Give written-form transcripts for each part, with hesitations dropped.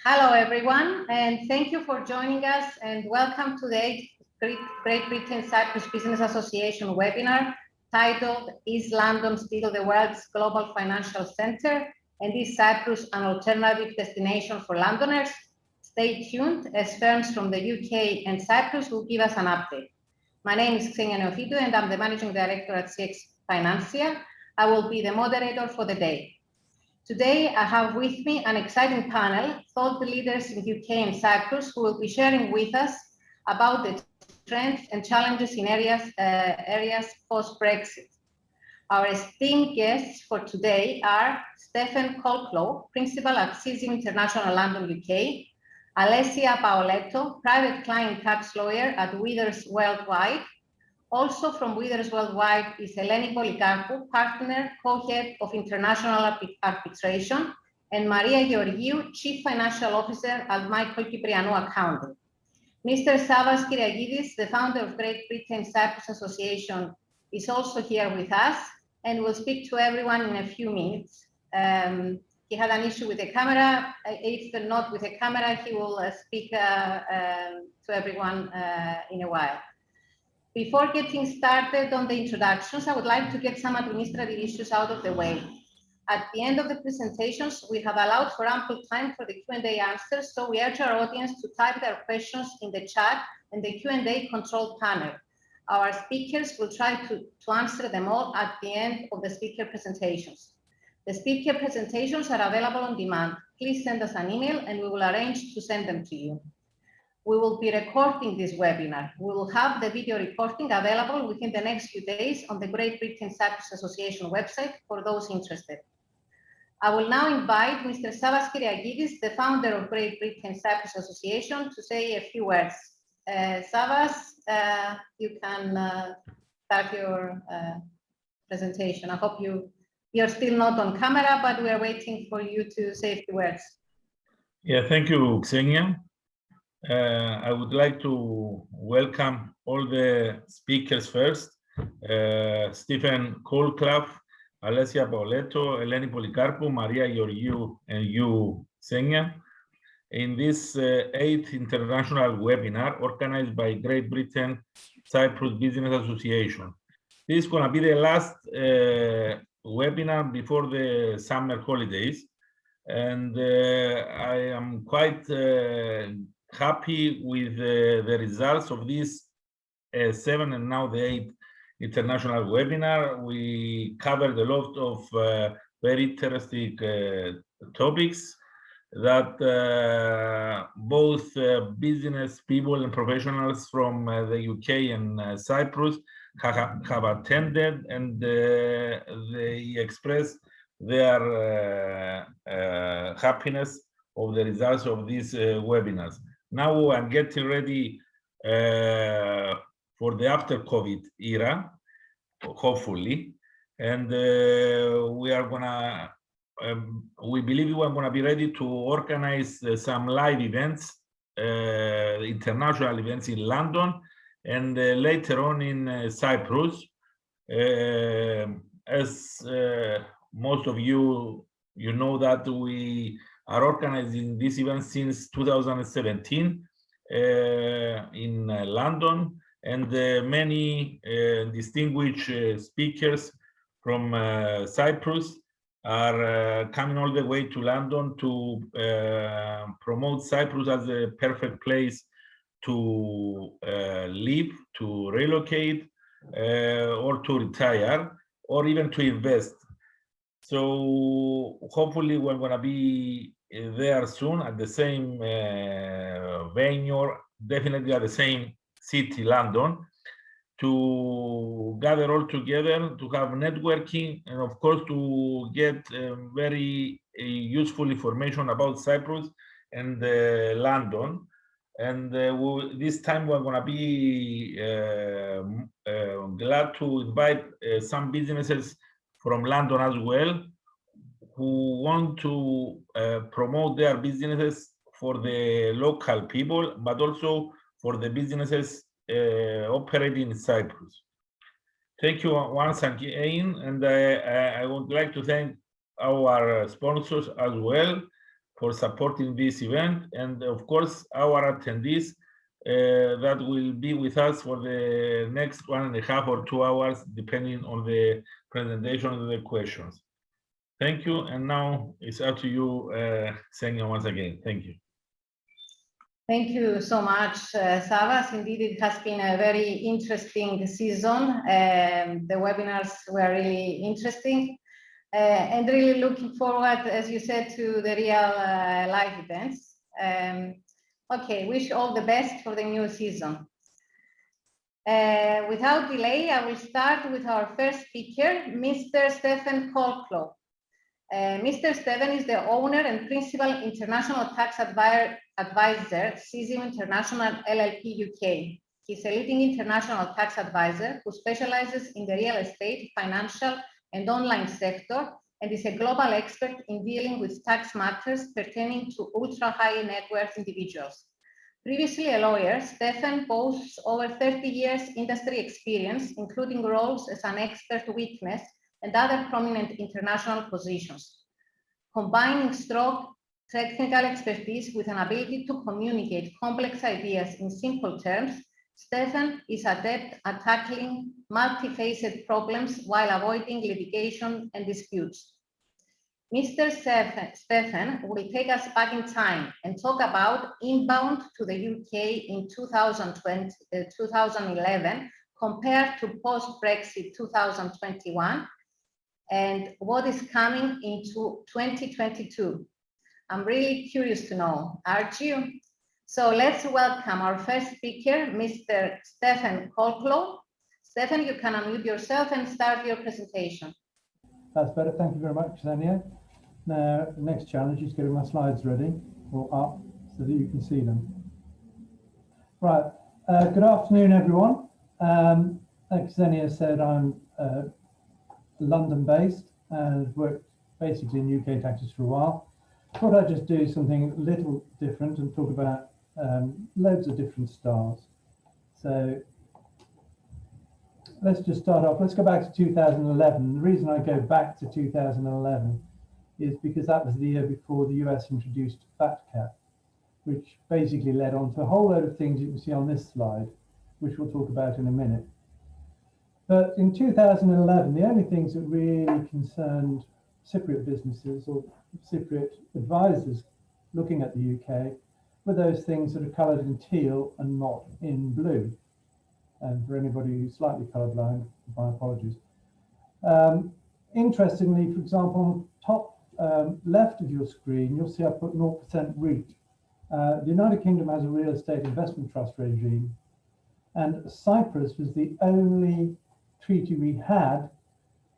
Hello, everyone, and thank you for joining us, and welcome to the 8th Great Britain-Cyprus Business Association webinar titled Is London Still the World's Global Financial Center, and is Cyprus an alternative destination for Londoners? Stay tuned as firms from the UK and Cyprus will give us an update. My name is Xenia Neophytou, and I'm the Managing Director at CX Financia. I will be the moderator for the day. Today, I have with me an exciting panel, thought leaders in UK and Cyprus, who will be sharing with us about the trends and challenges in areas post-Brexit. Our esteemed guests for today are Stephen Colclough, Principal at CISIM International London, UK, Alessia Paoletto, Private Client Tax Lawyer at Withers Worldwide. Also from Withers Worldwide is Eleni Polikarpou, Partner, Co-Head of International Arbitration, and Maria Georgiou, Chief Financial Officer at Michael Kyprianou Accounting. Mr. Savas Kyriagidis, the founder of Great Britain-Cyprus Association, is also here with us and will speak to everyone in a few minutes. He had an issue with the camera. If not with the camera, he will speak to everyone in a while. Before getting started on the introductions, I would like to get some administrative issues out of the way. At the end of the presentations, we have allowed for ample time for the Q&A answers, so we urge our audience to type their questions in the chat and the Q&A control panel. Our speakers will try to answer them all at the end of the speaker presentations. The speaker presentations are available on demand. Please send us an email and we will arrange to send them to you. We will be recording this webinar. We will have the video recording available within the next few days on the Great Britain-Cyprus Association website for those interested. I will now invite Mr. Savas Kyriagidis, the founder of Great Britain-Cyprus Association, to say a few words. Savas, you can start your presentation. I hope you're still not on camera, but we are waiting for you to say a few words. Yeah, thank you, Xenia. I would like to welcome all the speakers first. Stephen Colclough, Alessia Paoletto, Eleni Polikarpou, Maria Georgiou, and you, Xenia, in this 8th international webinar organized by Great Britain Cyprus Business Association. This is going to be the last webinar before the summer holidays, and I am quite happy with the results of this 7 and now the 8th international webinar. We covered a lot of very interesting topics that both business people and professionals from the UK and Cyprus have attended, and they expressed their happiness of the results of these webinars. Now I'm getting ready for the after-COVID era, hopefully, and we believe we're gonna be ready to organize some live events, international events in London, and later on in Cyprus. As most of you know that we are organizing this event since 2017 in London, and many distinguished speakers from Cyprus are coming all the way to London to promote Cyprus as a perfect place to live, to relocate, or to retire, or even to invest. So hopefully we're going to be there soon at the same venue, or definitely at the same city, London, to gather all together, to have networking, and of course to get very useful information about Cyprus and London. And this time we're going to be glad to invite some businesses from London as well, who want to promote their businesses for the local people, but also for the businesses operating in Cyprus. Thank you once again, and I would like to thank our sponsors as well, for supporting this event, and of course our attendees that will be with us for the next 1.5 or 2 hours, depending on the presentation and the questions. Thank you, and now it's up to you, Xenia, once again. Thank you. Thank you so much, Savas. Indeed, it has been a very interesting season. The webinars were really interesting, and really looking forward, as you said, to the real live events. Okay, wish all the best for the new season. Without delay, I will start with our first speaker, Mr. Stefan Kolklo. Mr. Stefan is the owner and principal international tax advisor, CISIM International LLP UK. He's a leading international tax advisor who specializes in the real estate, financial, and online sector, and is a global expert in dealing with tax matters pertaining to ultra-high net worth individuals. Previously a lawyer, Stefan boasts over 30 years industry experience, including roles as an expert witness and other prominent international positions. Combining strong technical expertise with an ability to communicate complex ideas in simple terms, Stefan is adept at tackling multifaceted problems while avoiding litigation and disputes. Mr. Stefan will take us back in time and talk about inbound to the UK in 2011 compared to post-Brexit 2021 and what is coming into 2022. I'm really curious to know, aren't you? So let's welcome our first speaker, Mr. Stefan Kolklo. Stefan, you can unmute yourself and start your presentation. That's better. Thank you very much, Xenia. Now, the next challenge is getting my slides ready or up so that you can see them. Right. Good afternoon, everyone. Like Xenia said, I'm London-based and worked basically in UK taxes for a while. Thought I'd just do something a little different and talk about loads of different stars. So let's just start off. Let's go back to 2011. The reason I go back to 2011 is because that was the year before the US introduced FATCA, which basically led on to a whole load of things you can see on this slide, which we'll talk about in a minute. But in 2011, the only things that really concerned Cypriot businesses or Cypriot advisors looking at the UK were those things that are coloured in teal and not in blue. And for anybody who's slightly colourblind, my apologies. Interestingly, for example, on the top left of your screen, you'll see I put 0% REIT. The United Kingdom has a real estate investment trust regime, and Cyprus was the only treaty we had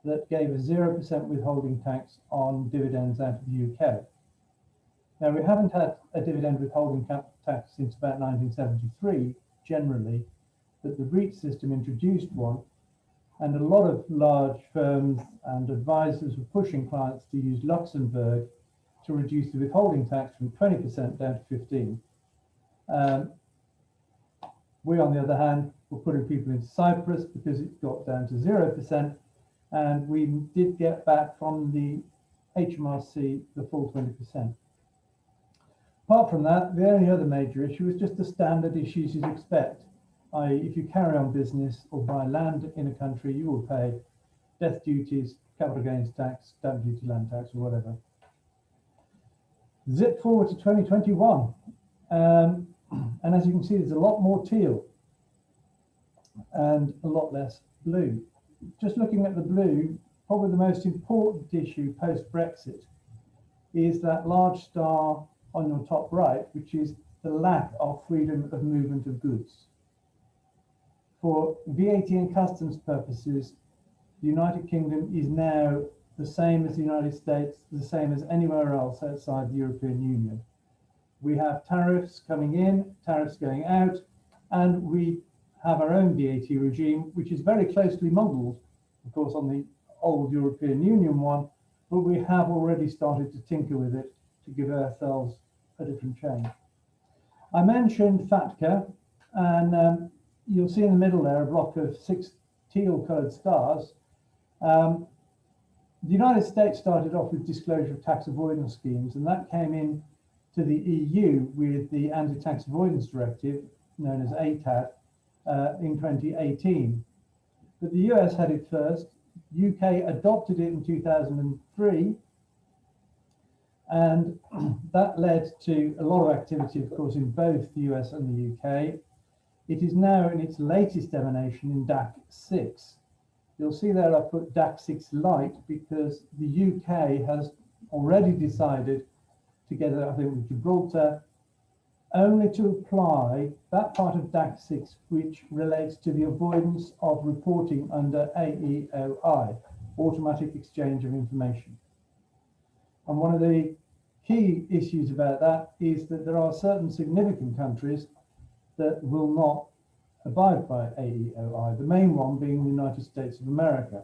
that gave a 0% withholding tax on dividends out of the UK. Now, we haven't had a dividend withholding tax since about 1973, generally, but the REIT system introduced one, and a lot of large firms and advisors were pushing clients to use Luxembourg to reduce the withholding tax from 20% down to 15%. We, on the other hand, were putting people into Cyprus because it got down to 0%, and we did get back from the HMRC the full 20%. Apart from that, the only other major issue was just the standard issues you'd expect. If you carry on business or buy land in a country, you will pay death duties, capital gains tax, stamp duty, land tax, or whatever. Zip forward to 2021. And as you can see, there's a lot more teal and a lot less blue. Just looking at the blue, probably the most important issue post-Brexit is that large star on your top right, which is the lack of freedom of movement of goods. For VAT and customs purposes, the United Kingdom is now the same as the United States, the same as anywhere else outside the European Union. We have tariffs coming in, tariffs going out, and we have our own VAT regime, which is very closely modelled, of course, on the old European Union one, but we have already started to tinker with it to give ourselves a different change. I mentioned FATCA, and you'll see in the middle there a block of 6 teal-coloured stars. The United States started off with disclosure of tax avoidance schemes, and that came in to the EU with the Anti-Tax Avoidance Directive, known as ATAD, in 2018. But the US had it first. UK adopted it in 2003, and that led to a lot of activity, of course, in both the US and the UK. It is now in its latest emanation in DAC 6. You'll see there I put DAC 6 Lite because the UK has already decided, together I think with Gibraltar, only to apply that part of DAC 6 which relates to the avoidance of reporting under AEOI, Automatic Exchange of Information. And one of the key issues about that is that there are certain significant countries that will not abide by AEOI, the main one being the United States of America,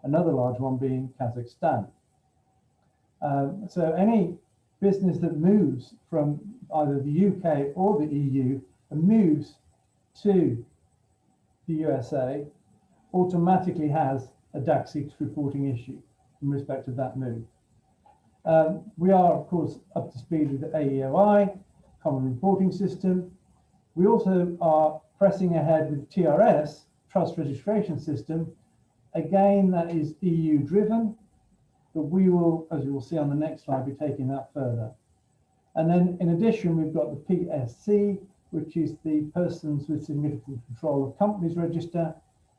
another large one being Kazakhstan. So any business that moves from either the UK or the EU and moves to the USA automatically has a DAC 6 reporting issue in respect of that move. We are, of course, up to speed with the AEOI, Common Reporting System. We also are pressing ahead with TRS, Trust Registration System. Again, that is EU driven, but we will, as you will see on the next slide, be taking that further. And then in addition, we've got the PSC, which is the Persons with Significant Control of Companies Register.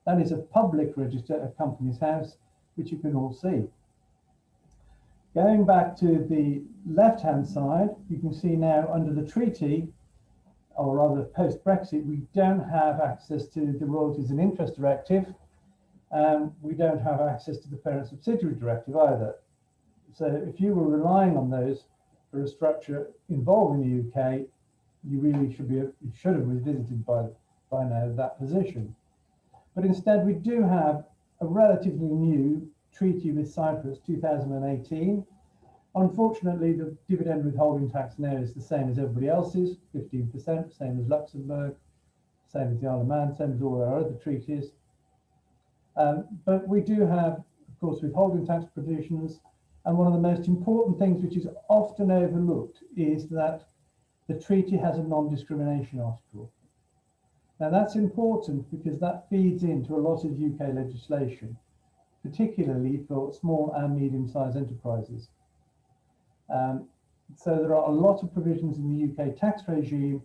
That is a public register of Companies House, which you can all see. Going back to the left-hand side, you can see now under the treaty, or rather post-Brexit, we don't have access to the Royalties and Interest Directive. We don't have access to the Parent Subsidiary Directive either. So if you were relying on those for a structure involving the UK, you really should have revisited by now that position. But instead, we do have a relatively new treaty with Cyprus, 2018. Unfortunately, the dividend withholding tax now is the same as everybody else's, 15%, same as Luxembourg, same as the Isle of Man, same as all our other treaties. But we do have, of course, withholding tax provisions. And one of the most important things which is often overlooked is that the treaty has a non-discrimination article. Now that's important because that feeds into a lot of UK legislation, particularly for small and medium-sized enterprises. So there are a lot of provisions in the UK tax regime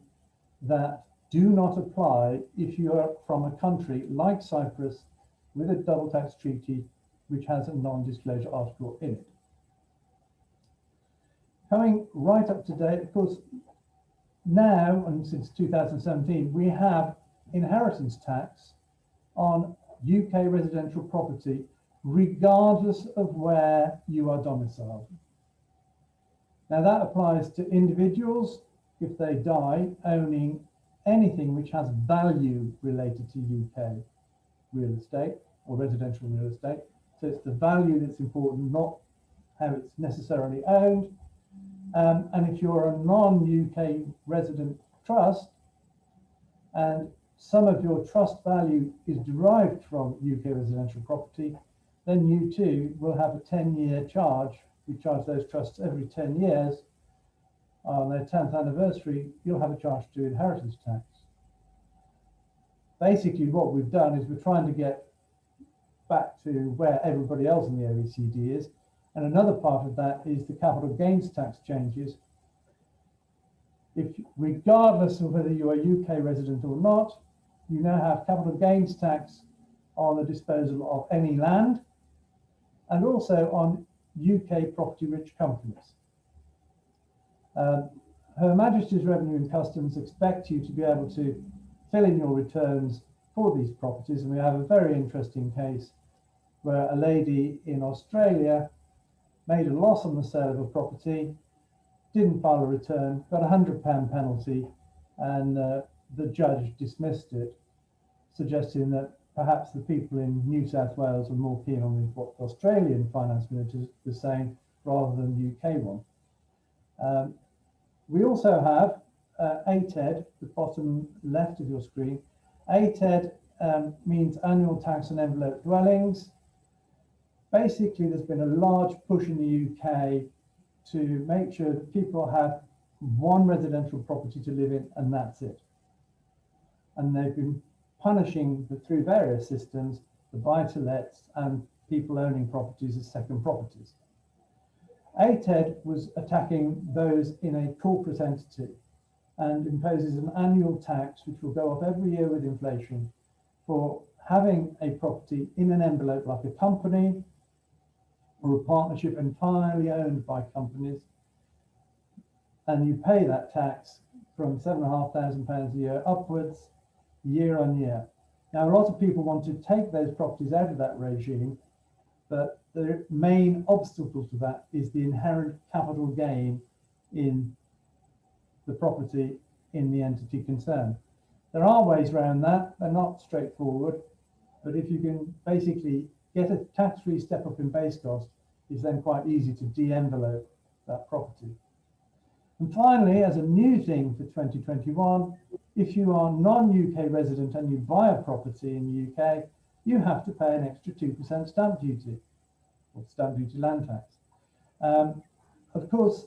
that do not apply if you are from a country like Cyprus with a double tax treaty which has a non-disclosure article in it. Coming right up to date, of course, now and since 2017, we have inheritance tax on UK residential property regardless of where you are domiciled. Now that applies to individuals if they die owning anything which has value related to UK real estate or residential real estate. So it's the value that's important, not how it's necessarily owned. And if you're a non-UK resident trust and some of your trust value is derived from UK residential property, then you too will have a 10-year charge. We charge those trusts every 10 years. On their 10th anniversary, you'll have a charge to inheritance tax. Basically, what we've done is we're trying to get back to where everybody else in the OECD is. And another part of that is the capital gains tax changes. If, regardless of whether you are UK resident or not, you now have capital gains tax on the disposal of any land and also on UK property-rich companies. Her Majesty's Revenue and Customs expect you to be able to fill in your returns for these properties, and we have a very interesting case where a lady in Australia made a loss on the sale of a property, didn't file a return, got a £100 penalty, and the judge dismissed it, suggesting that perhaps the people in New South Wales were more keen on what the Australian finance minister was saying rather than the UK one. We also have ATED, the bottom left of your screen. ATED means annual tax on envelope dwellings. basically there's been a large push in the UK to make sure that people have one residential property to live in and that's it. And they've been punishing through various systems the buy-to-lets and people owning properties as second properties. ATED was attacking those in a corporate entity and imposes an annual tax which will go up every year with inflation for having a property in an envelope like a company or a partnership entirely owned by companies, and you pay that tax from £7,500 a year upwards, year on year. Now, a lot of people want to take those properties out of that regime, but the main obstacle to that is the inherent capital gain in the property in the entity concerned. There are ways around that. They're not straightforward, but if you can basically get a tax-free step up in base cost, it's then quite easy to de-envelope that property. And finally, as a new thing for 2021, if you are non-UK resident and you buy a property in the UK, you have to pay an extra 2% stamp duty, or stamp duty land tax. Of course,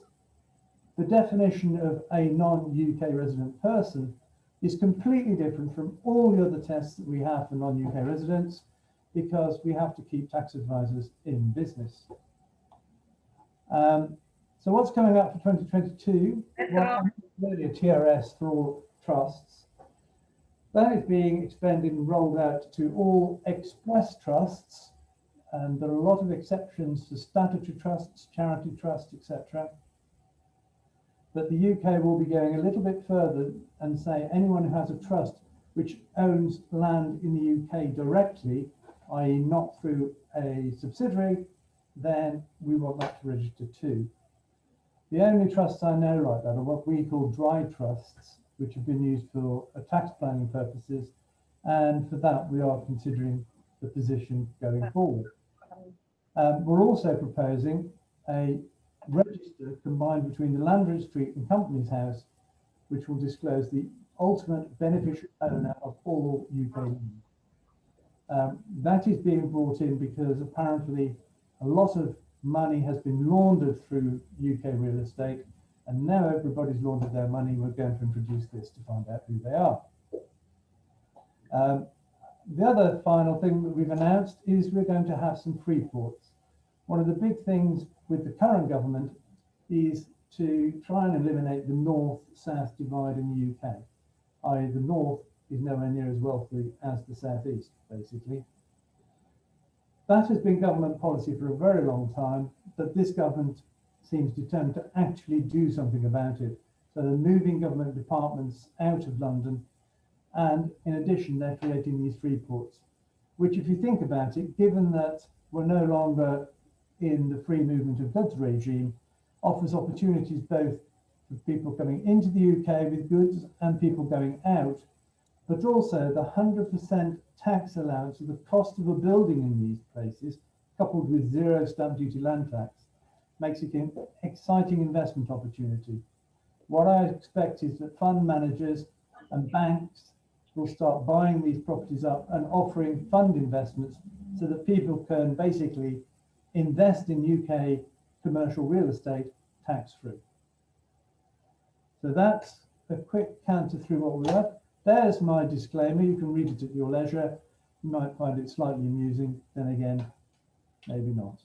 the definition of a non-UK resident person is completely different from all the other tests that we have for non-UK residents, because we have to keep tax advisors in business. So what's coming up for 2022? Well, really a TRS for all trusts. That is being expanded and rolled out to all express trusts, and there are a lot of exceptions to statutory trusts, charity trusts, etc. But the UK will be going a little bit further and say anyone who has a trust which owns land in the UK directly, i.e. not through a subsidiary, then we want that to register too. The only trusts I know like that are what we call dry trusts, which have been used for tax planning purposes, and for that we are considering the position going forward. We're also proposing a register combined between the Land Registry and Companies House, which will disclose the ultimate beneficial owner of all UK land. That is being brought in because apparently a lot of money has been laundered through UK real estate, and now everybody's laundered their money. We're going to introduce this to find out who they are. The other final thing that we've announced is we're going to have some free ports. One of the big things with the current government is to try and eliminate the north-south divide in the UK, i.e. the north is nowhere near as wealthy as the southeast, basically. That has been government policy for a very long time, but this government seems determined to actually do something about it. So they're moving government departments out of London, and in addition, they're creating these free ports, which, if you think about it, given that we're no longer in the free movement of goods regime, offers opportunities both for people coming into the UK with goods and people going out, but also the 100% tax allowance of the cost of a building in these places, coupled with zero stamp duty land tax, makes it an exciting investment opportunity. What I expect is that fund managers and banks will start buying these properties up and offering fund investments so that people can basically invest in UK commercial real estate tax-free. So that's a quick canter through what we have. There's my disclaimer. You can read it at your leisure. You might find it slightly amusing, then again, maybe not.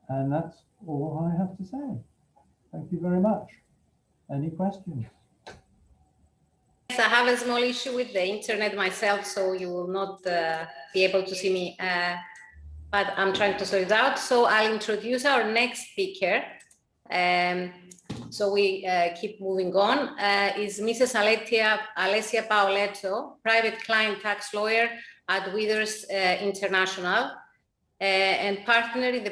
And that's all I have to say. Thank you very much. Any questions? Yes, I have a small issue with the internet myself, so you will not be able to see me, but I'm trying to sort it out. So I'll introduce our next speaker. So we keep moving on, is Mrs. Alessia Paoletto, private client tax lawyer at Withers International, and partner in the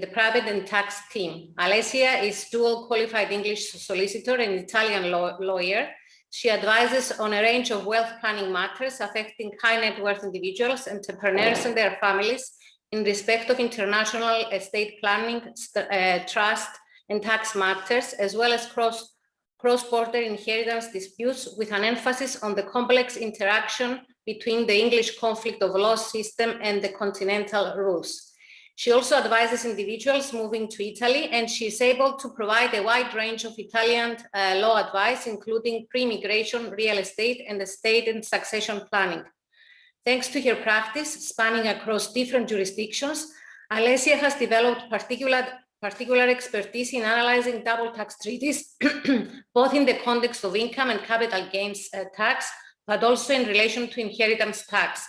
private and tax team. Alessia is dual qualified English solicitor and Italian lawyer. She advises on a range of wealth planning matters affecting high net worth individuals, entrepreneurs and their families in respect of international estate planning, trust and tax matters, as well as cross-border inheritance disputes, with an emphasis on the complex interaction between the English conflict of law system and the continental rules. She also advises individuals moving to Italy, and she is able to provide a wide range of Italian law advice, including pre-immigration, real estate, and estate and succession planning. Thanks to her practice spanning across different jurisdictions, Alessia has developed particular expertise in analyzing double tax treaties, both in the context of income and capital gains tax, but also in relation to inheritance tax.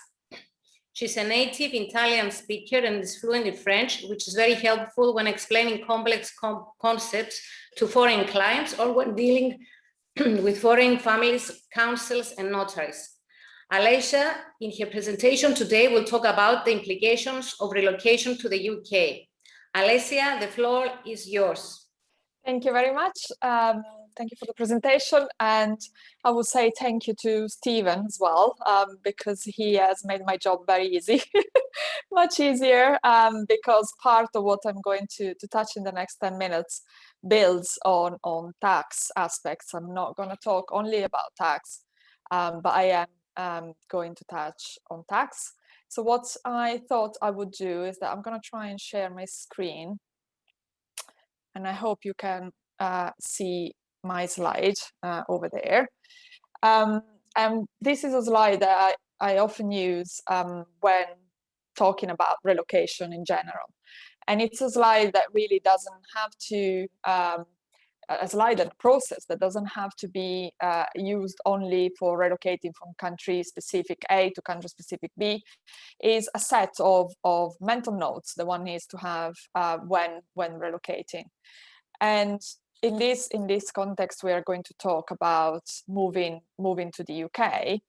She's a native Italian speaker and is fluent in French, which is very helpful when explaining complex concepts to foreign clients or when dealing with foreign families, councils, and notaries. Alessia, in her presentation today, will talk about the implications of relocation to the UK. Alessia, the floor is yours. Thank you very much. Thank you for the presentation. And I will say thank you to Stephen as well, because he has made my job very easy, much easier, because part of what I'm going to touch in the next 10 minutes builds on tax aspects. I'm not going to talk only about tax, but I am going to touch on tax. So what I thought I would do is that I'm going to try and share my screen. And I hope you can see my slide over there. And this is a slide that I often use when talking about relocation in general. And it's a slide that really doesn't have to, a slide and process that doesn't have to be used only for relocating from country specific A to country specific B, is a set of mental notes that one needs to have when relocating. And in this context, we are going to talk about moving to the UK,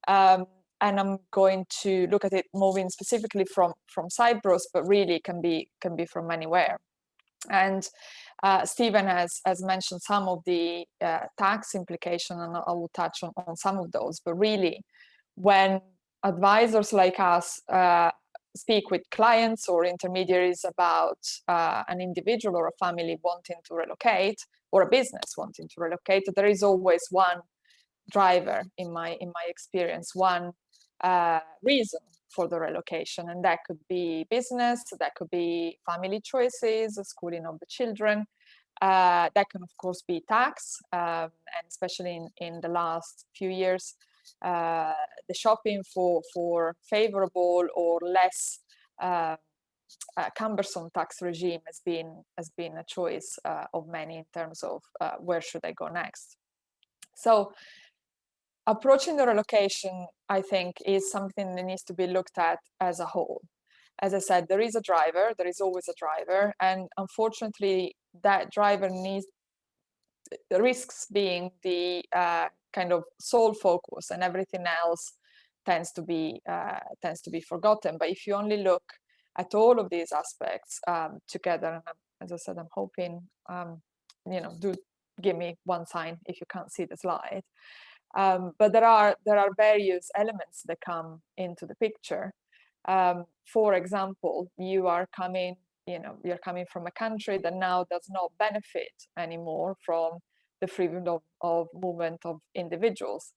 and I'm going to look at it moving specifically from Cyprus, but really can be from anywhere. And Stephen has mentioned some of the tax implications, and I will touch on some of those. But really, when advisors like us speak with clients or intermediaries about an individual or a family wanting to relocate, or a business wanting to relocate, there is always one driver in my experience, one reason for the relocation, and that could be business, that could be family choices, schooling of the children, that can of course be tax, and especially in the last few years, the shopping for favorable or less cumbersome tax regime has been a choice of many in terms of where should I go next. So approaching the relocation, I think, is something that needs to be looked at as a whole. As I said, there is a driver, there is always a driver, and unfortunately that driver risks being the kind of sole focus, and everything else tends to be forgotten. But if you only look at all of these aspects together, and as I said, I'm hoping, do give me one sign if you can't see the slide. But there are various elements that come into the picture. For example, you're coming from a country that now does not benefit anymore from the freedom of movement of individuals.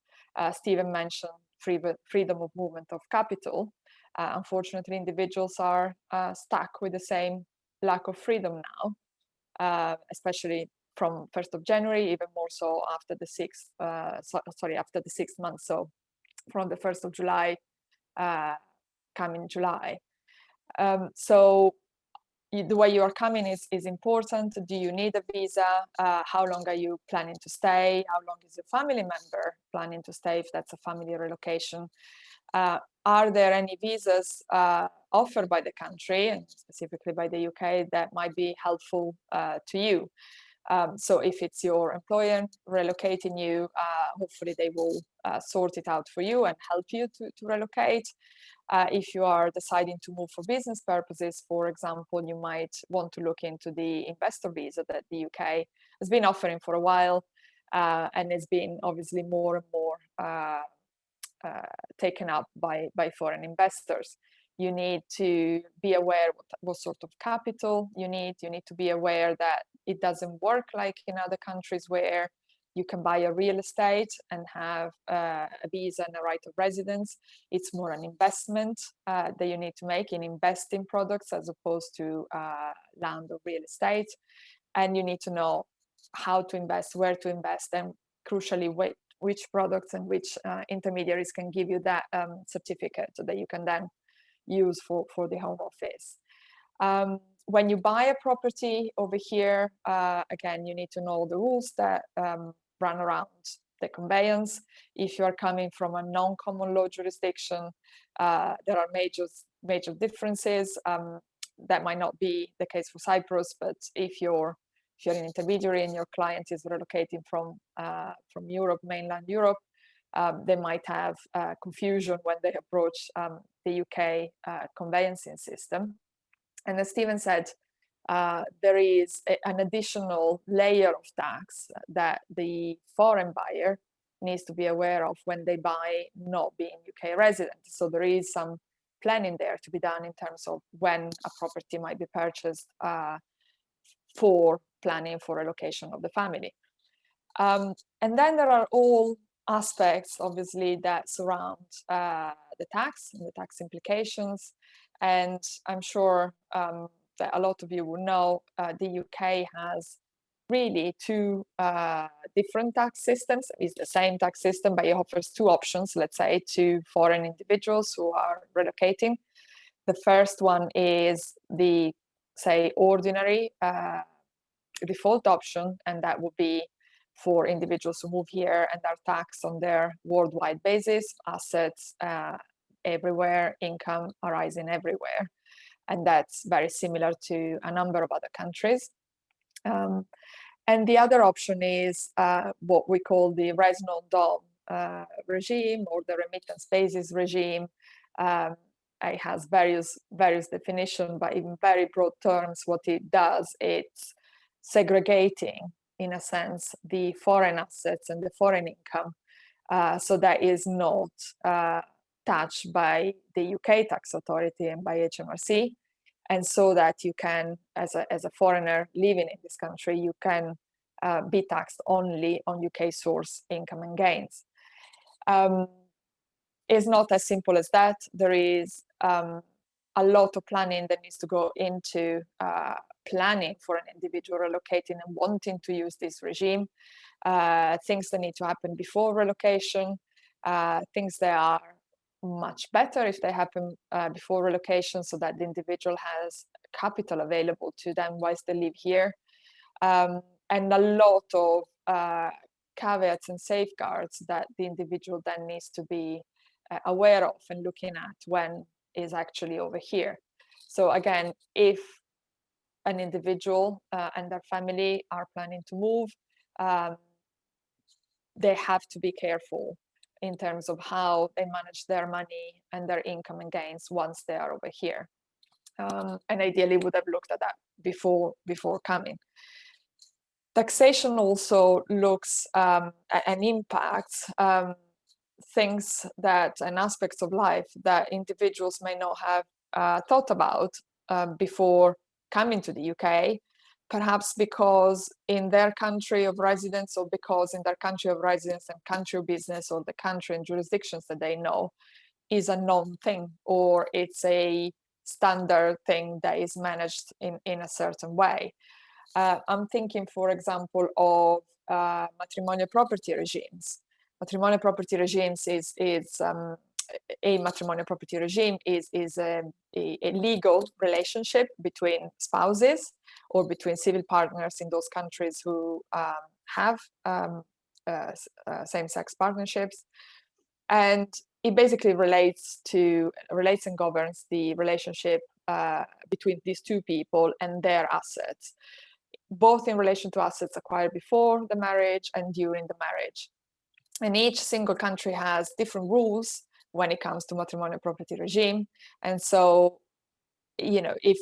Stephen mentioned freedom of movement of capital. Unfortunately, individuals are stuck with the same lack of freedom now, especially from 1st of January, even more so after the after the 6th month. So from the 1st of July, coming July. So the way you are coming is important. Do you need a visa? How long are you planning to stay? How long is your family member planning to stay if that's a family relocation? Are there any visas offered by the country, and specifically by the UK, that might be helpful to you? So if it's your employer relocating you, hopefully they will sort it out for you and help you to relocate. If you are deciding to move for business purposes, for example, you might want to look into the investor visa that the UK has been offering for a while, and it's been obviously more and more taken up by foreign investors. You need to be aware what sort of capital you need. You need to be aware that it doesn't work like in other countries where you can buy a real estate and have a visa and a right of residence. It's more an investment that you need to make in investing products as opposed to land or real estate. And you need to know how to invest, where to invest, and crucially, which products and which intermediaries can give you that certificate that you can then use for the home office. When you buy a property over here, again, you need to know the rules that run around the conveyance. If you are coming from a non-common law jurisdiction, there are major differences. That might not be the case for Cyprus, but if you're an intermediary and your client is relocating from Europe, mainland Europe, they might have confusion when they approach the UK conveyancing system. And as Stephen said, there is an additional layer of tax that the foreign buyer needs to be aware of when they buy not being UK resident. So there is some planning there to be done in terms of when a property might be purchased for planning for relocation of the family. And then there are all aspects, obviously, that surround the tax and the tax implications. And I'm sure that a lot of you will know the UK has really two different tax systems. It's the same tax system, but it offers two options, let's say, to foreign individuals who are relocating. The first one is the, say, ordinary default option, and that would be for individuals who move here and are taxed on their worldwide basis, assets everywhere, income arising everywhere. And that's very similar to a number of other countries. And the other option is what we call the res non dom regime, or the remittance basis regime. It has various definitions, but in very broad terms, what it does, it's segregating, in a sense, the foreign assets and the foreign income, so that is not touched by the UK tax authority and by HMRC, and so that you can, as a foreigner living in this country, you can be taxed only on UK source income and gains. It's not as simple as that. There is a lot of planning that needs to go into planning for an individual relocating and wanting to use this regime. Things that need to happen before relocation, things that are much better if they happen before relocation, so that the individual has capital available to them whilst they live here. And a lot of caveats and safeguards that the individual then needs to be aware of and looking at when is actually over here. So again, if an individual and their family are planning to move, they have to be careful in terms of how they manage their money and their income and gains once they are over here. And ideally would have looked at that before coming. Taxation also looks and impacts things and aspects of life that individuals may not have thought about before coming to the UK, perhaps because in their country of residence, or because in their country of residence and country of business, or the country and jurisdictions that they know is a known thing, or it's a standard thing that is managed in a certain way. I'm thinking, for example, of matrimonial property regimes. Matrimonial property regimes a matrimonial property regime is a legal relationship between spouses or between civil partners in those countries who have same-sex partnerships, and it basically relates and governs the relationship between these two people and their assets, both in relation to assets acquired before the marriage and during the marriage. And each single country has different rules when it comes to matrimonial property regime. And so, you know, if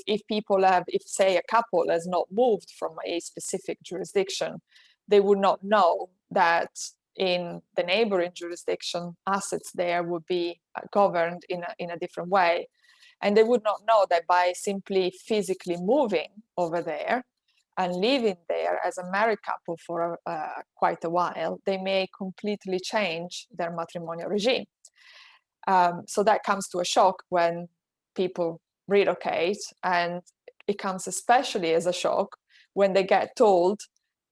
say a couple has not moved from a specific jurisdiction, they would not know that in the neighboring jurisdiction, assets there would be governed in a different way. And they would not know that by simply physically moving over there, and living there as a married couple for quite a while, they may completely change their matrimonial regime. So that comes to a shock when people relocate, and it comes especially as a shock when they get told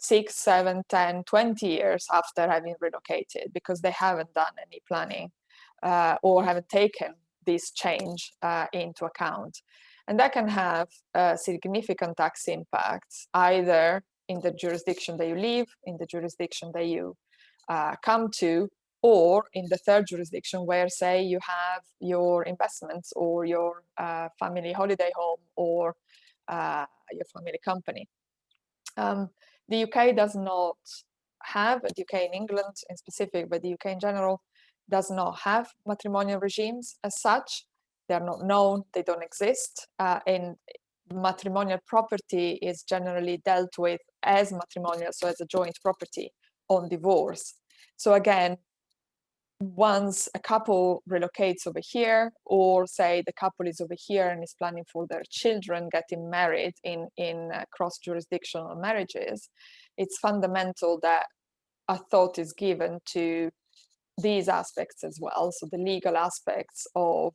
6, 7, 10, 20 years after having relocated, because they haven't done any planning or haven't taken this change into account. And that can have significant tax impacts, either in the jurisdiction that you live, in the jurisdiction that you come to, or in the third jurisdiction where, say, you have your investments or your family holiday home or your family company. The UK does not have, the UK and England in specific, but the UK in general, does not have matrimonial regimes as such. They're not known, they don't exist. And matrimonial property is generally dealt with as matrimonial, so as a joint property on divorce. So again, once a couple relocates over here, or say the couple is over here and is planning for their children getting married in cross-jurisdictional marriages, it's fundamental that a thought is given to these aspects as well, so the legal aspects of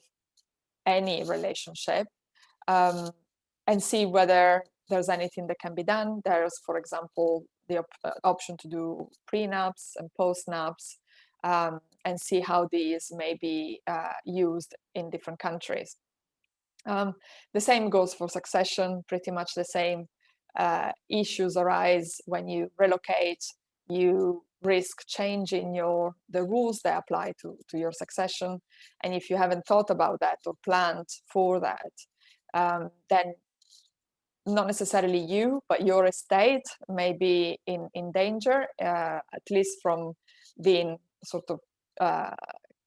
any relationship, and see whether there's anything that can be done. There's, for example, the option to do prenups and postnups, and see how these may be used in different countries. The same goes for succession, pretty much the same issues arise when you relocate. You risk changing the rules that apply to your succession. And if you haven't thought about that or planned for that, then not necessarily you, but your estate may be in danger, at least from being sort of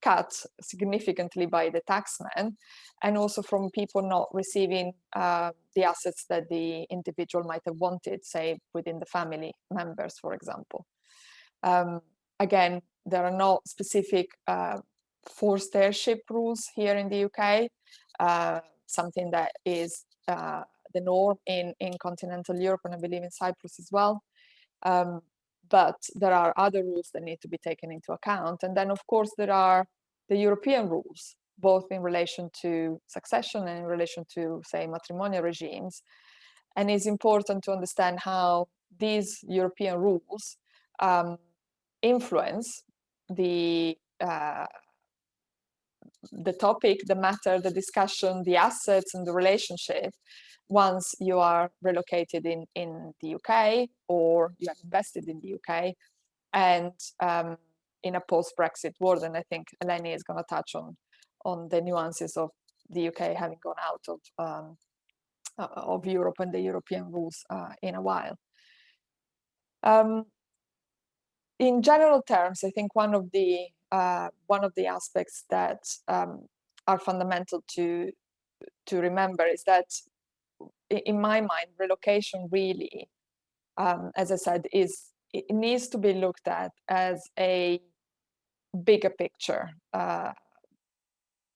cut significantly by the taxman, and also from people not receiving the assets that the individual might have wanted, say within the family members, for example. Again, there are no specific forced heirship rules here in the UK, something that is the norm in continental Europe, and I believe in Cyprus as well. But there are other rules that need to be taken into account. And then, of course, there are the European rules, both in relation to succession and in relation to, say, matrimonial regimes. And it's important to understand how these European rules influence the topic, the matter, the discussion, the assets, and the relationship once you are relocated in the UK, or you have invested in the UK, and in a post-Brexit world. And I think Eleni is going to touch on the nuances of the UK having gone out of Europe and the European rules in a while. In general terms, I think one of the aspects that are fundamental to remember is that, in my mind, relocation really, as I said, it needs to be looked at as a bigger picture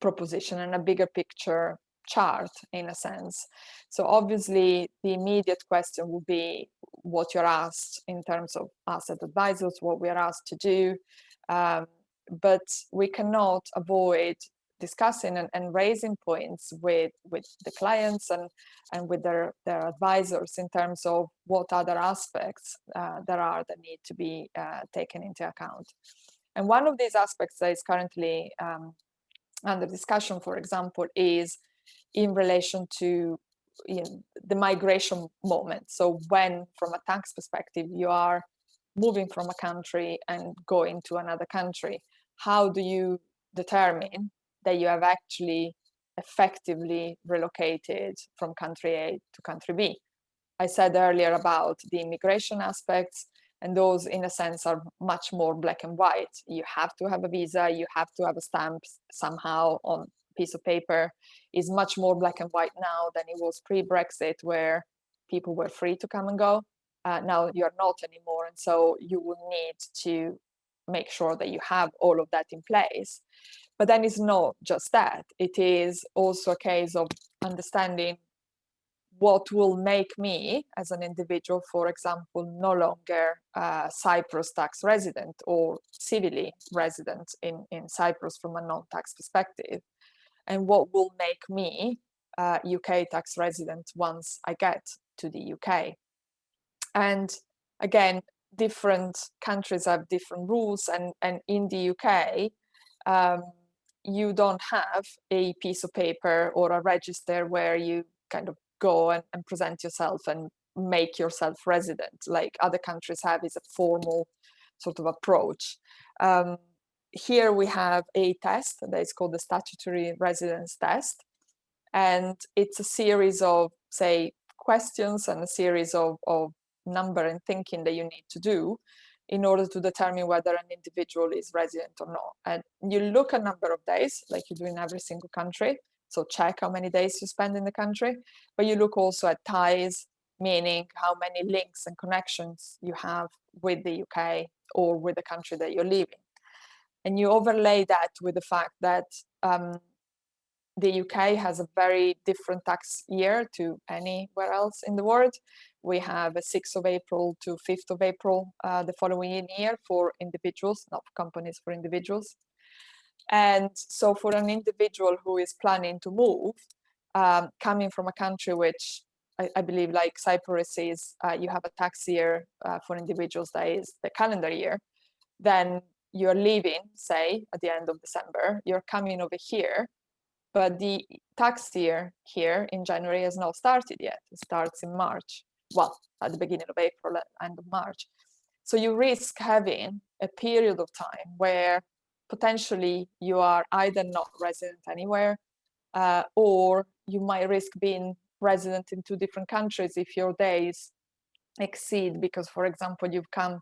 proposition and a bigger picture chart, in a sense. So obviously the immediate question will be what you're asked in terms of asset advisors, what we are asked to do, but we cannot avoid discussing and raising points with the clients and with their advisors in terms of what other aspects there are that need to be taken into account. And one of these aspects that is currently under discussion, for example, is in relation to the migration moment. So when, from a tax perspective, you are moving from a country and going to another country, how do you determine that you have actually effectively relocated from country A to country B? I said earlier about the immigration aspects, and those, in a sense, are much more black and white. You have to have a visa, you have to have a stamp somehow on a piece of paper. Is much more black and white now than it was pre-Brexit, where people were free to come and go. Now you're not anymore, and so you will need to make sure that you have all of that in place. But then it's not just that. It is also a case of understanding what will make me as an individual, for example, no longer Cyprus tax resident or civilly resident in Cyprus from a non-tax perspective, and what will make me UK tax resident once I get to the UK. And again, different countries have different rules, and in the UK, you don't have a piece of paper or a register where you kind of go and present yourself and make yourself resident like other countries have. Is a formal sort of approach. Here we have a test that is called the statutory residence test, and it's a series of, say, questions and a series of number and thinking that you need to do in order to determine whether an individual is resident or not. And you look a number of days, like you do in every single country. So check how many days you spend in the country, but you look also at ties, meaning how many links and connections you have with the UK or with the country that you're living. And you overlay that with the fact that the UK has a very different tax year to anywhere else in the world. We have a 6th of April to 5th of April the following year for individuals, not for companies, for individuals. And so for an individual who is planning to move, coming from a country which I believe like Cyprus is, you have a tax year for individuals that is the calendar year, then you're leaving, say, at the end of December, you're coming over here, but the tax year here in January has not started yet. It starts in March. Well, at the beginning of April, end of March. So you risk having a period of time where potentially you are either not resident anywhere, or you might risk being resident in 2 different countries if your days exceed, because, for example, you've come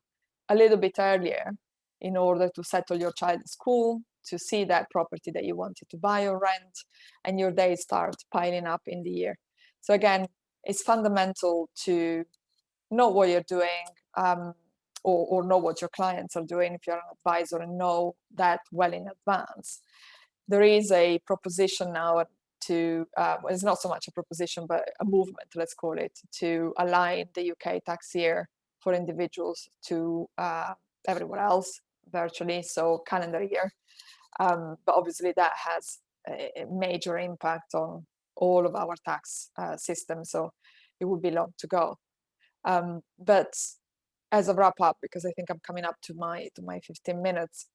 a little bit earlier in order to settle your child in school, to see that property that you wanted to buy or rent, and your days start piling up in the year. So again, it's fundamental to know what you're doing, or know what your clients are doing if you're an advisor, and know that well in advance. There is a proposition now to, it's not so much a proposition, but a movement, let's call it, to align the UK tax year for individuals to everywhere else virtually, so calendar year. But obviously that has a major impact on all of our tax system, so it would be long to go. But as a wrap up, because I think I'm coming up to my 15 minutes,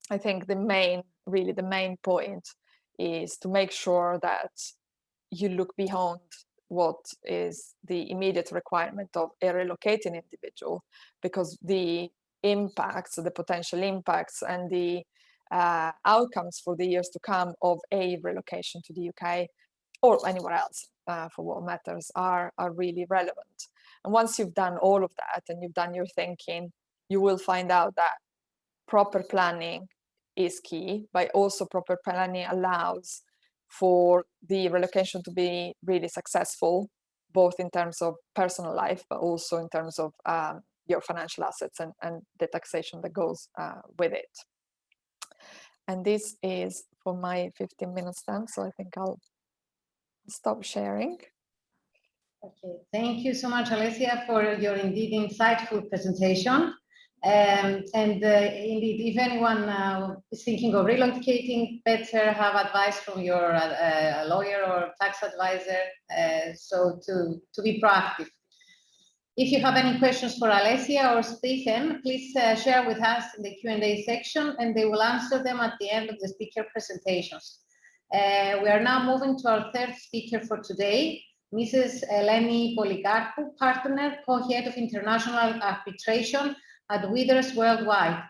I think the main point is to make sure that you look beyond what is the immediate requirement of a relocating individual, because the impacts, the potential impacts, and the outcomes for the years to come of a relocation to the UK or anywhere else, for what matters, are really relevant. And once you've done all of that and you've done your thinking, you will find out that proper planning is key, but also proper planning allows for the relocation to be really successful, both in terms of personal life, but also in terms of your financial assets and the taxation that goes with it. And this is for my 15 minutes then, so I think I'll stop sharing. Okay, thank you so much, Alessia, for your indeed insightful presentation. Indeed, if anyone is thinking of relocating, better have advice from your lawyer or tax advisor, so to be proactive. If you have any questions for Alessia or Stephen, please share with us in the Q&A section, and they will answer them at the end of the speaker presentations. We are now moving to our third speaker for today, Mrs. Eleni Polikarpou, partner, co-head of international arbitration at Withers Worldwide.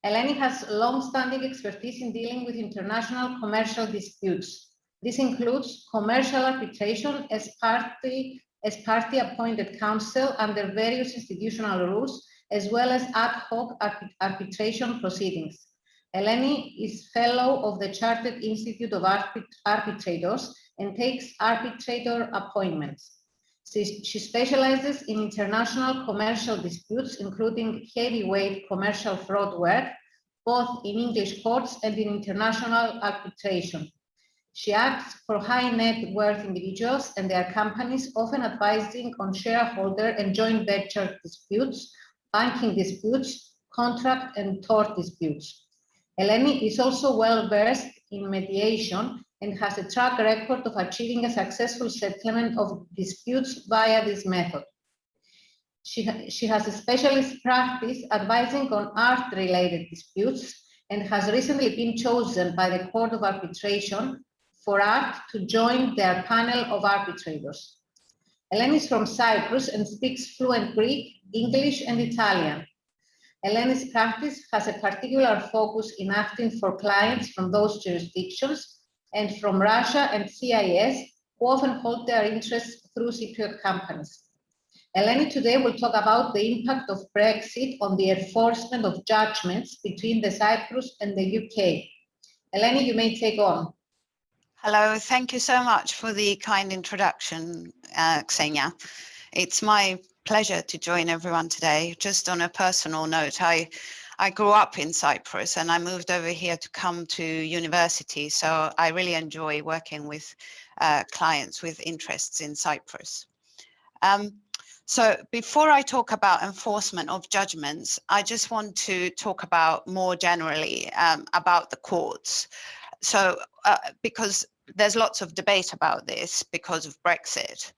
Eleni has long-standing expertise in dealing with international commercial disputes. This includes commercial arbitration as party-appointed counsel under various institutional rules, as well as ad hoc arbitration proceedings. Eleni is fellow of the Chartered Institute of Arbitrators and takes arbitrator appointments. She specializes in international commercial disputes, including heavyweight commercial fraud work, both in English courts and in international arbitration. She acts for high net worth individuals and their companies, often advising on shareholder and joint venture disputes, banking disputes, contract and tort disputes. Eleni is also well versed in mediation and has a track record of achieving a successful settlement of disputes via this method. She has a specialist practice advising on art-related disputes and has recently been chosen by the Court of Arbitration for art to join their panel of arbitrators. Eleni is from Cyprus and speaks fluent Greek, English, and Italian. Eleni's practice has a particular focus in acting for clients from those jurisdictions and from Russia and CIS, who often hold their interests through Cypriot companies. Eleni today will talk about the impact of Brexit on the enforcement of judgments between the Cyprus and the UK. Eleni, you may take on. Hello, thank you so much for the kind introduction, Xenia. It's my pleasure to join everyone today. Just on a personal note, I grew up in Cyprus and I moved over here to come to university. So I really enjoy working with clients with interests in Cyprus. So before I talk about enforcement of judgments, I just want to talk about more generally about the courts. So because there's lots of debate about this because of Brexit,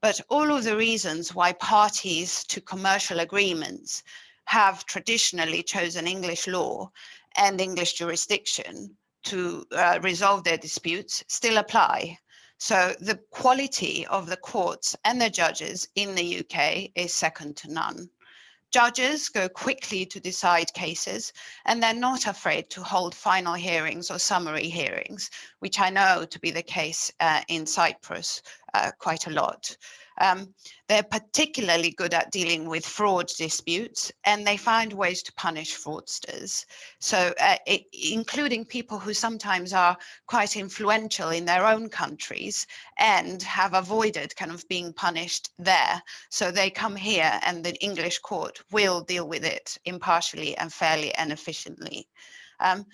but all of the reasons why parties to commercial agreements have traditionally chosen English law and English jurisdiction to resolve their disputes still apply. So the quality of the courts and the judges in the UK is second to none. Judges go quickly to decide cases, and they're not afraid to hold final hearings or summary hearings, which I know to be the case in Cyprus quite a lot. They're particularly good at dealing with fraud disputes, and they find ways to punish fraudsters. So including people who sometimes are quite influential in their own countries and have avoided kind of being punished there. So they come here and the English court will deal with it impartially and fairly and efficiently. An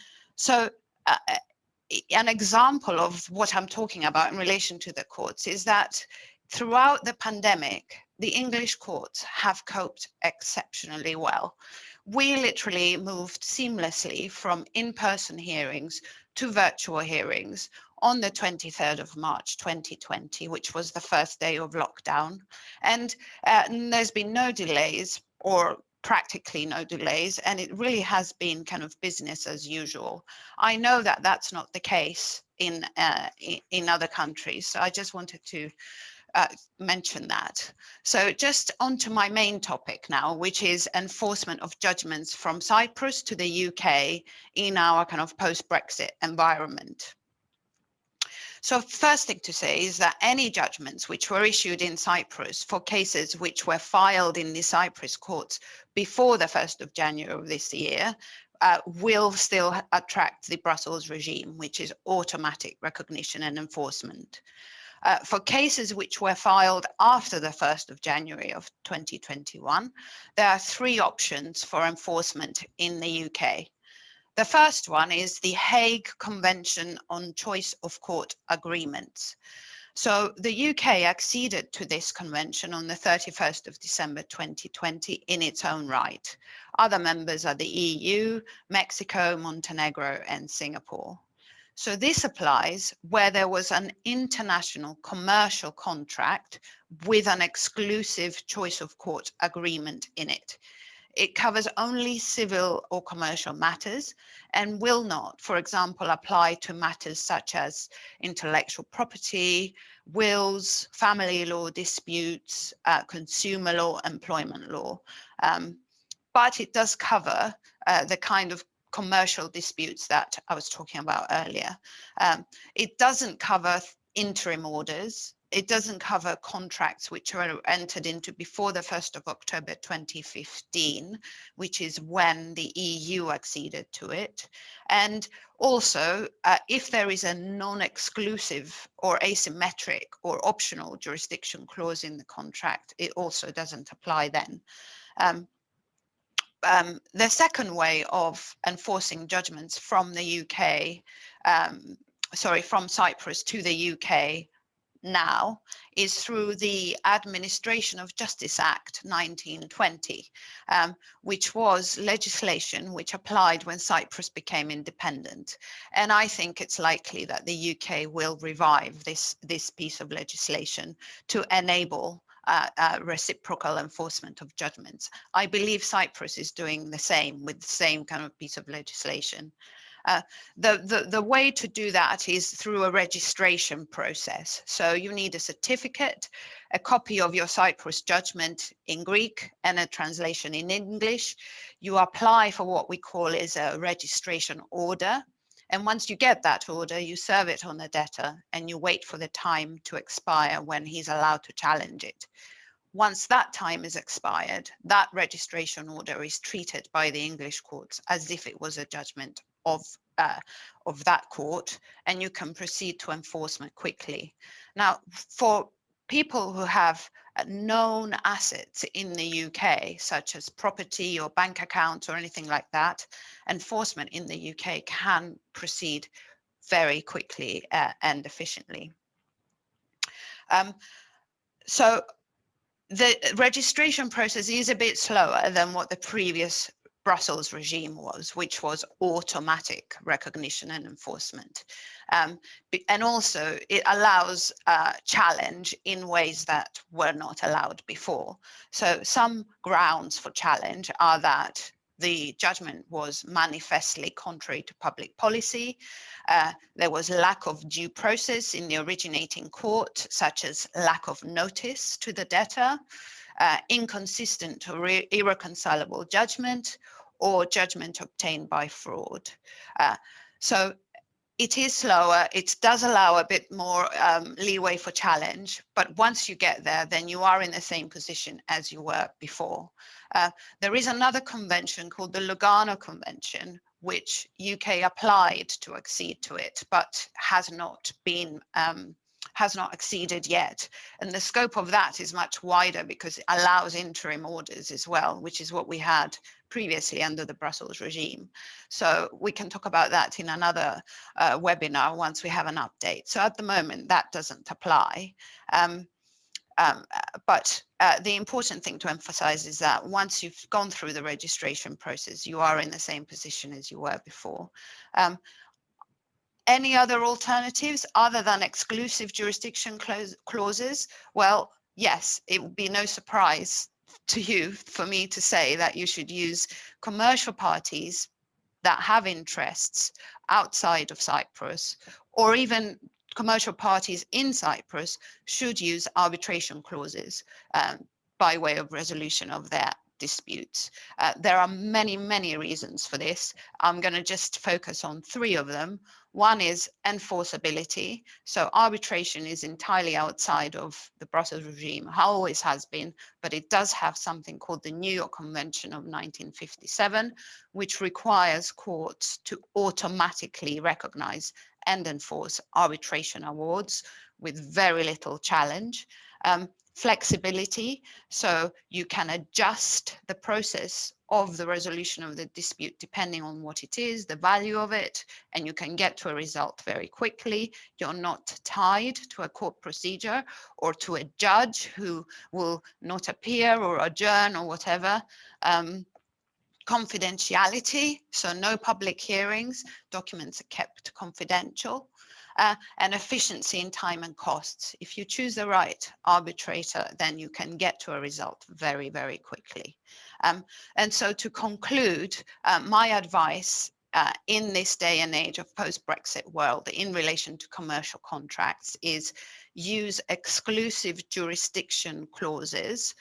example of what I'm talking about in relation to the courts is that throughout the pandemic, the English courts have coped exceptionally well. We literally moved seamlessly from in-person hearings to virtual hearings on the 23rd of March 2020, which was the first day of lockdown. And there's been no delays, or practically no delays, and it really has been kind of business as usual. I know that that's not the case in other countries, so I just wanted to mention that. So just onto my main topic now, which is enforcement of judgments from Cyprus to the UK in our kind of post-Brexit environment. So first thing to say is that any judgments which were issued in Cyprus for cases which were filed in the Cyprus courts before the 1st of January of this year will still attract the Brussels regime, which is automatic recognition and enforcement. For cases which were filed after the 1st of January of 2021, there are three options for enforcement in the UK. The first one is the Hague Convention on Choice of Court Agreements. So the UK acceded to this convention on the 31st of December 2020 in its own right. Other members are the EU, Mexico, Montenegro, and Singapore. So this applies where there was an international commercial contract with an exclusive choice of court agreement in it. It covers only civil or commercial matters and will not, for example, apply to matters such as intellectual property, wills, family law disputes, consumer law, employment law. But it does cover the kind of commercial disputes that I was talking about earlier. It doesn't cover interim orders. It doesn't cover contracts which were entered into before the 1st of October 2015, which is when the EU acceded to it. And also, if there is a non-exclusive or asymmetric or optional jurisdiction clause in the contract, it also doesn't apply then. The second way of enforcing judgments from the UK from Cyprus to the UK now is through the Administration of Justice Act 1920, which was legislation which applied when Cyprus became independent. And I think it's likely that the UK will revive this piece of legislation to enable reciprocal enforcement of judgments. I believe Cyprus is doing the same with the same kind of piece of legislation. The way to do that is through a registration process. So you need a certificate, a copy of your Cyprus judgment in Greek and a translation in English. You apply for what we call is a registration order. And once you get that order, you serve it on the debtor and you wait for the time to expire when he's allowed to challenge it. Once that time is expired, that registration order is treated by the English courts as if it was a judgment of that court, and you can proceed to enforcement quickly. Now, for people who have known assets in the UK, such as property or bank accounts or anything like that, enforcement in the UK can proceed very quickly and efficiently. So the registration process is a bit slower than what the previous Brussels regime was, which was automatic recognition and enforcement. And also it allows challenge in ways that were not allowed before. So some grounds for challenge are that the judgment was manifestly contrary to public policy. There was lack of due process in the originating court, such as lack of notice to the debtor, inconsistent or irreconcilable judgment, or judgment obtained by fraud. So it is slower. It does allow a bit more leeway for challenge, but once you get there, then you are in the same position as you were before. There is another convention called the Lugano Convention, which UK applied to accede to it, but has not acceded yet. And the scope of that is much wider because it allows interim orders as well, which is what we had previously under the Brussels regime. So we can talk about that in another webinar once we have an update. So at the moment, that doesn't apply. But the important thing to emphasize is that once you've gone through the registration process, you are in the same position as you were before. Any other alternatives other than exclusive jurisdiction clauses? Well, yes, it would be no surprise to you for me to say that you should use commercial parties that have interests outside of Cyprus, or even commercial parties in Cyprus should use arbitration clauses by way of resolution of their disputes. There are many, many reasons for this. I'm going to just focus on 3 of them. One is enforceability. So arbitration is entirely outside of the Brussels regime, always has been, but it does have something called the New York Convention of 1957, which requires courts to automatically recognize and enforce arbitration awards with very little challenge. Flexibility, so you can adjust the process of the resolution of the dispute depending on what it is, the value of it, and you can get to a result very quickly. You're not tied to a court procedure or to a judge who will not appear or adjourn or whatever. Confidentiality, so no public hearings, documents are kept confidential. And efficiency in time and costs. If you choose the right arbitrator, then you can get to a result very, very quickly. And so to conclude, my advice in this day and age of post-Brexit world in relation to commercial contracts is use exclusive jurisdiction clauses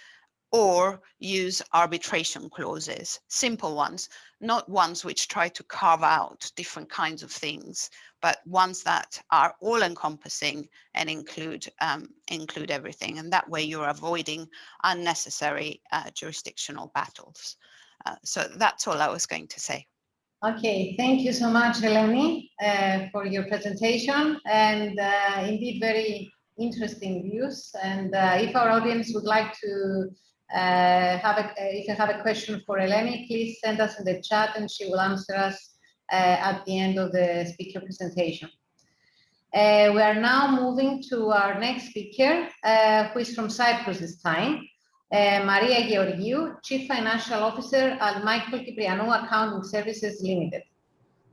or use arbitration clauses, simple ones, not ones which try to carve out different kinds of things, but ones that are all-encompassing and include everything. And that way you're avoiding unnecessary jurisdictional battles. So that's all I was going to say. Okay, thank you so much, Eleni, for your presentation, and indeed very interesting views. And if our audience would like to if you have a question for Eleni, please send us in the chat and she will answer us at the end of the speaker presentation. We are now moving to our next speaker, who is from Cyprus this time, Maria Georgiou, Chief Financial Officer at Michael Kyprianou Accounting Services Limited.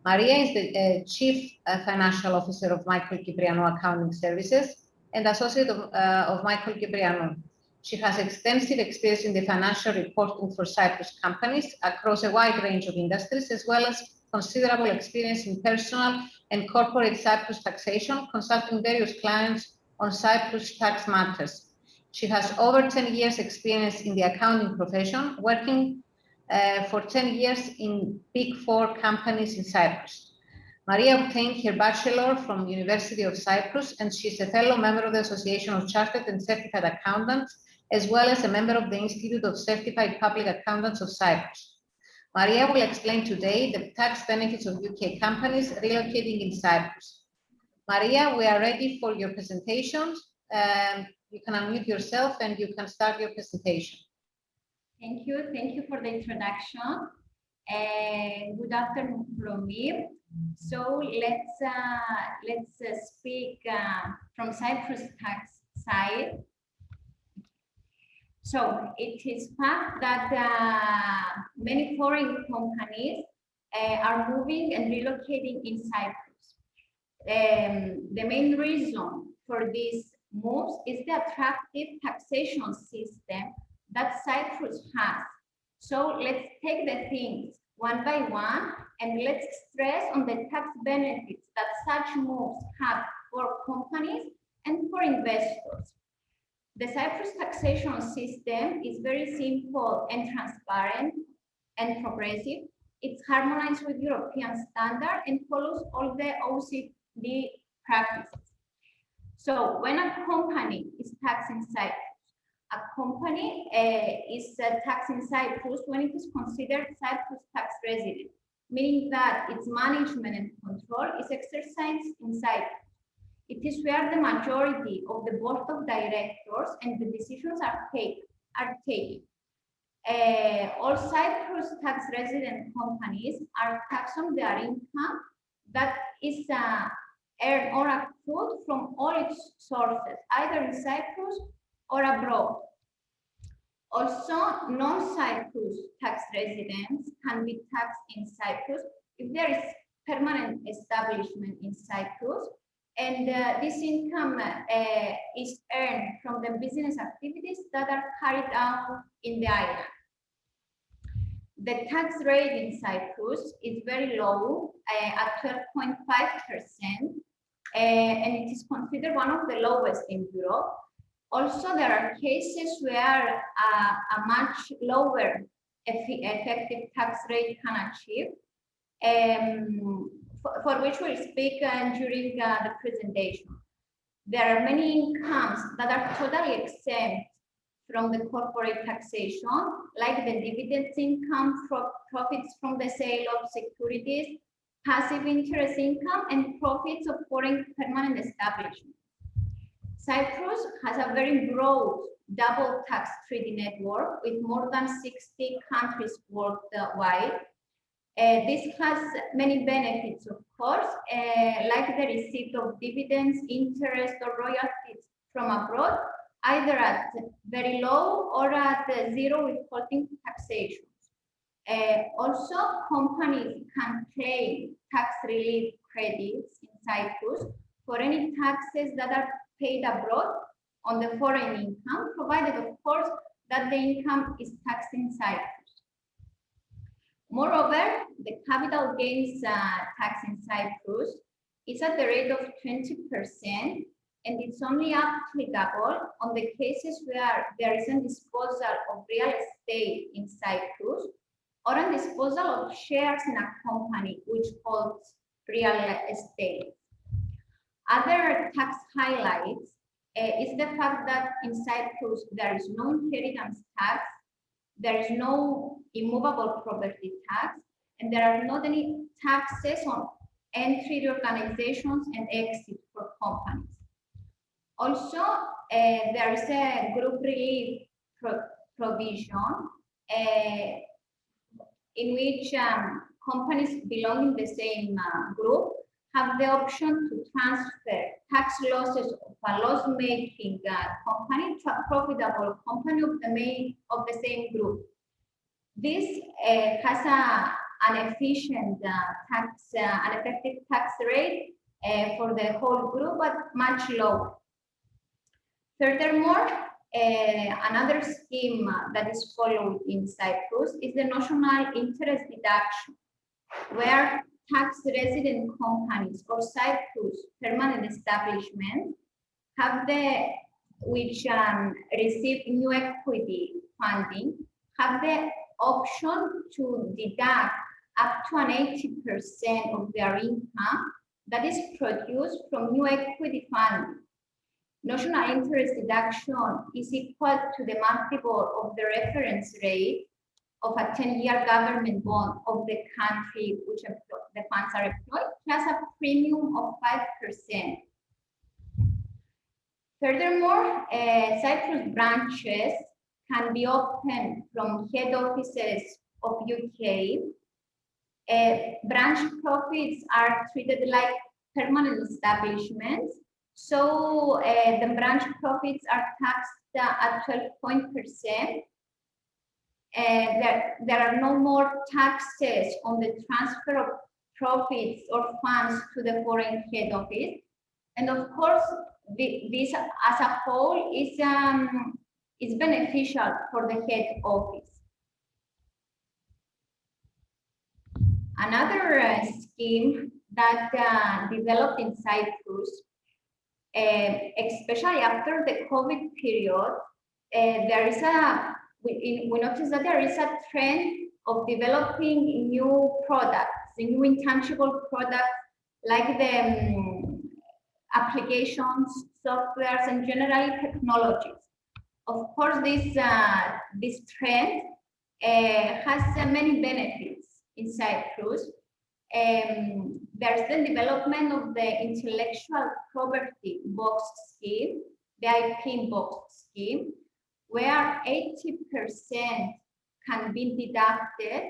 Maria is the Chief Financial Officer of Michael Kyprianou Accounting Services and Associate of Michael Kyprianou. She has extensive experience in the financial reporting for Cyprus companies across a wide range of industries, as well as considerable experience in personal and corporate Cyprus taxation, consulting various clients on Cyprus tax matters. She has over 10 years experience in the accounting profession, working for 10 years in Big Four companies in Cyprus. Maria obtained her bachelor from the University of Cyprus, and she's a fellow member of the Association of Chartered and Certified Accountants, as well as a member of the Institute of Certified Public Accountants of Cyprus. Maria will explain today the tax benefits of UK companies relocating in Cyprus. Maria, we are ready for your presentation. You can unmute yourself and you can start your presentation. Thank you for the introduction. Good afternoon from me. So let's speak from Cyprus tax side. So it is fact that many foreign companies are moving and relocating in Cyprus. The main reason for these moves is the attractive taxation system that Cyprus has. So let's take the things one by one and let's stress on the tax benefits that such moves have for companies and for investors. The Cyprus taxation system is very simple and transparent and progressive. It's harmonized with European standard and follows all the OECD practices. So when a company is taxed in Cyprus, a company is taxed in Cyprus when it is considered Cyprus tax resident, meaning that its management and control is exercised in Cyprus. It is where the majority of the board of directors and the decisions are taken. All Cyprus tax resident companies are taxed on their income that is earned or accrued from all its sources, either in Cyprus or abroad. Also, non-Cyprus tax residents can be taxed in Cyprus if there is permanent establishment in Cyprus, and this income is earned from the business activities that are carried out in the island. The tax rate in Cyprus is very low at 12.5%, and it is considered one of the lowest in Europe. Also, there are cases where a much lower effective tax rate can achieve, for which we'll speak during the presentation. There are many incomes that are totally exempt from the corporate taxation, like the dividends income, profits from the sale of securities, passive interest income, and profits of foreign permanent establishments. Cyprus has a very broad double tax treaty network with more than 60 countries worldwide. This has many benefits, of course, like the receipt of dividends, interest, or royalties from abroad, either at very low or at zero withholding taxation. Also, companies can claim tax relief credits in Cyprus for any taxes that are paid abroad on the foreign income, provided, of course, that the income is taxed in Cyprus. Moreover, the capital gains tax in Cyprus is at the rate of 20%, and it's only applicable on the cases where there is a disposal of real estate in Cyprus or a disposal of shares in a company which holds real estate. Other tax highlights is the fact that in Cyprus there is no inheritance tax, there is no immovable property tax, and there are not any taxes on entry, reorganizations, and exit for companies. Also, there is a group relief provision in which companies belonging to the same group have the option to transfer tax losses of a loss-making company to a profitable company of the same group. This has an efficient an effective tax rate for the whole group, but much lower. Furthermore, another scheme that is followed in Cyprus is the national interest deduction, where tax resident companies or Cyprus permanent establishments which receive new equity funding have the option to deduct up to an 80% of their income that is produced from new equity funding. Notional interest deduction is equal to the multiple of the reference rate of a 10-year government bond of the country which the funds are employed, plus a premium of 5%. Furthermore, Cyprus branches can be opened from head offices of UK. Branch profits are treated like permanent establishments, so the branch profits are taxed at 12%. There are no more taxes on the transfer of profits or funds to the foreign head office, and of course, this as a whole is beneficial for the head office. Another scheme that developed in Cyprus, especially after the COVID period, we notice that there is a trend of developing new products, new intangible products like the applications, softwares, and generally technologies. Of course, this trend has many benefits in Cyprus. There's the development of the intellectual property box scheme, the IP box scheme, where 80% can be deducted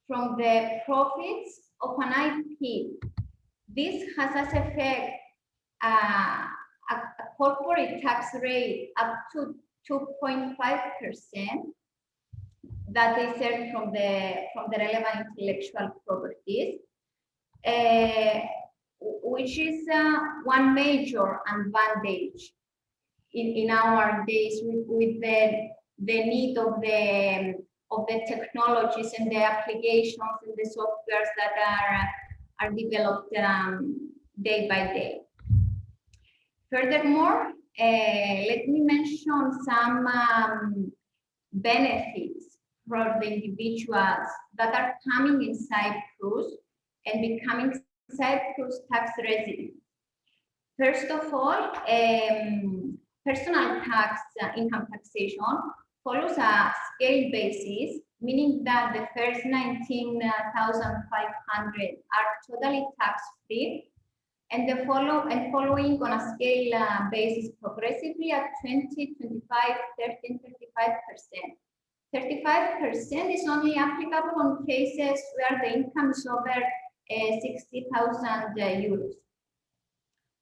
from the profits of an IP. This has as effect a corporate tax rate up to 2.5% that is earned from the relevant intellectual properties, which is one major advantage in our days with the need of the technologies and the applications and the softwares that are developed day by day. Furthermore, let me mention some benefits for the individuals that are coming in Cyprus and becoming Cyprus tax residents. First of all, personal tax income taxation follows a scale basis, meaning that the first 19,500 are totally tax-free, and following on a scale basis progressively at 20, 25, 13, 35%. 35% is only applicable on cases where the income is over 60,000 euros.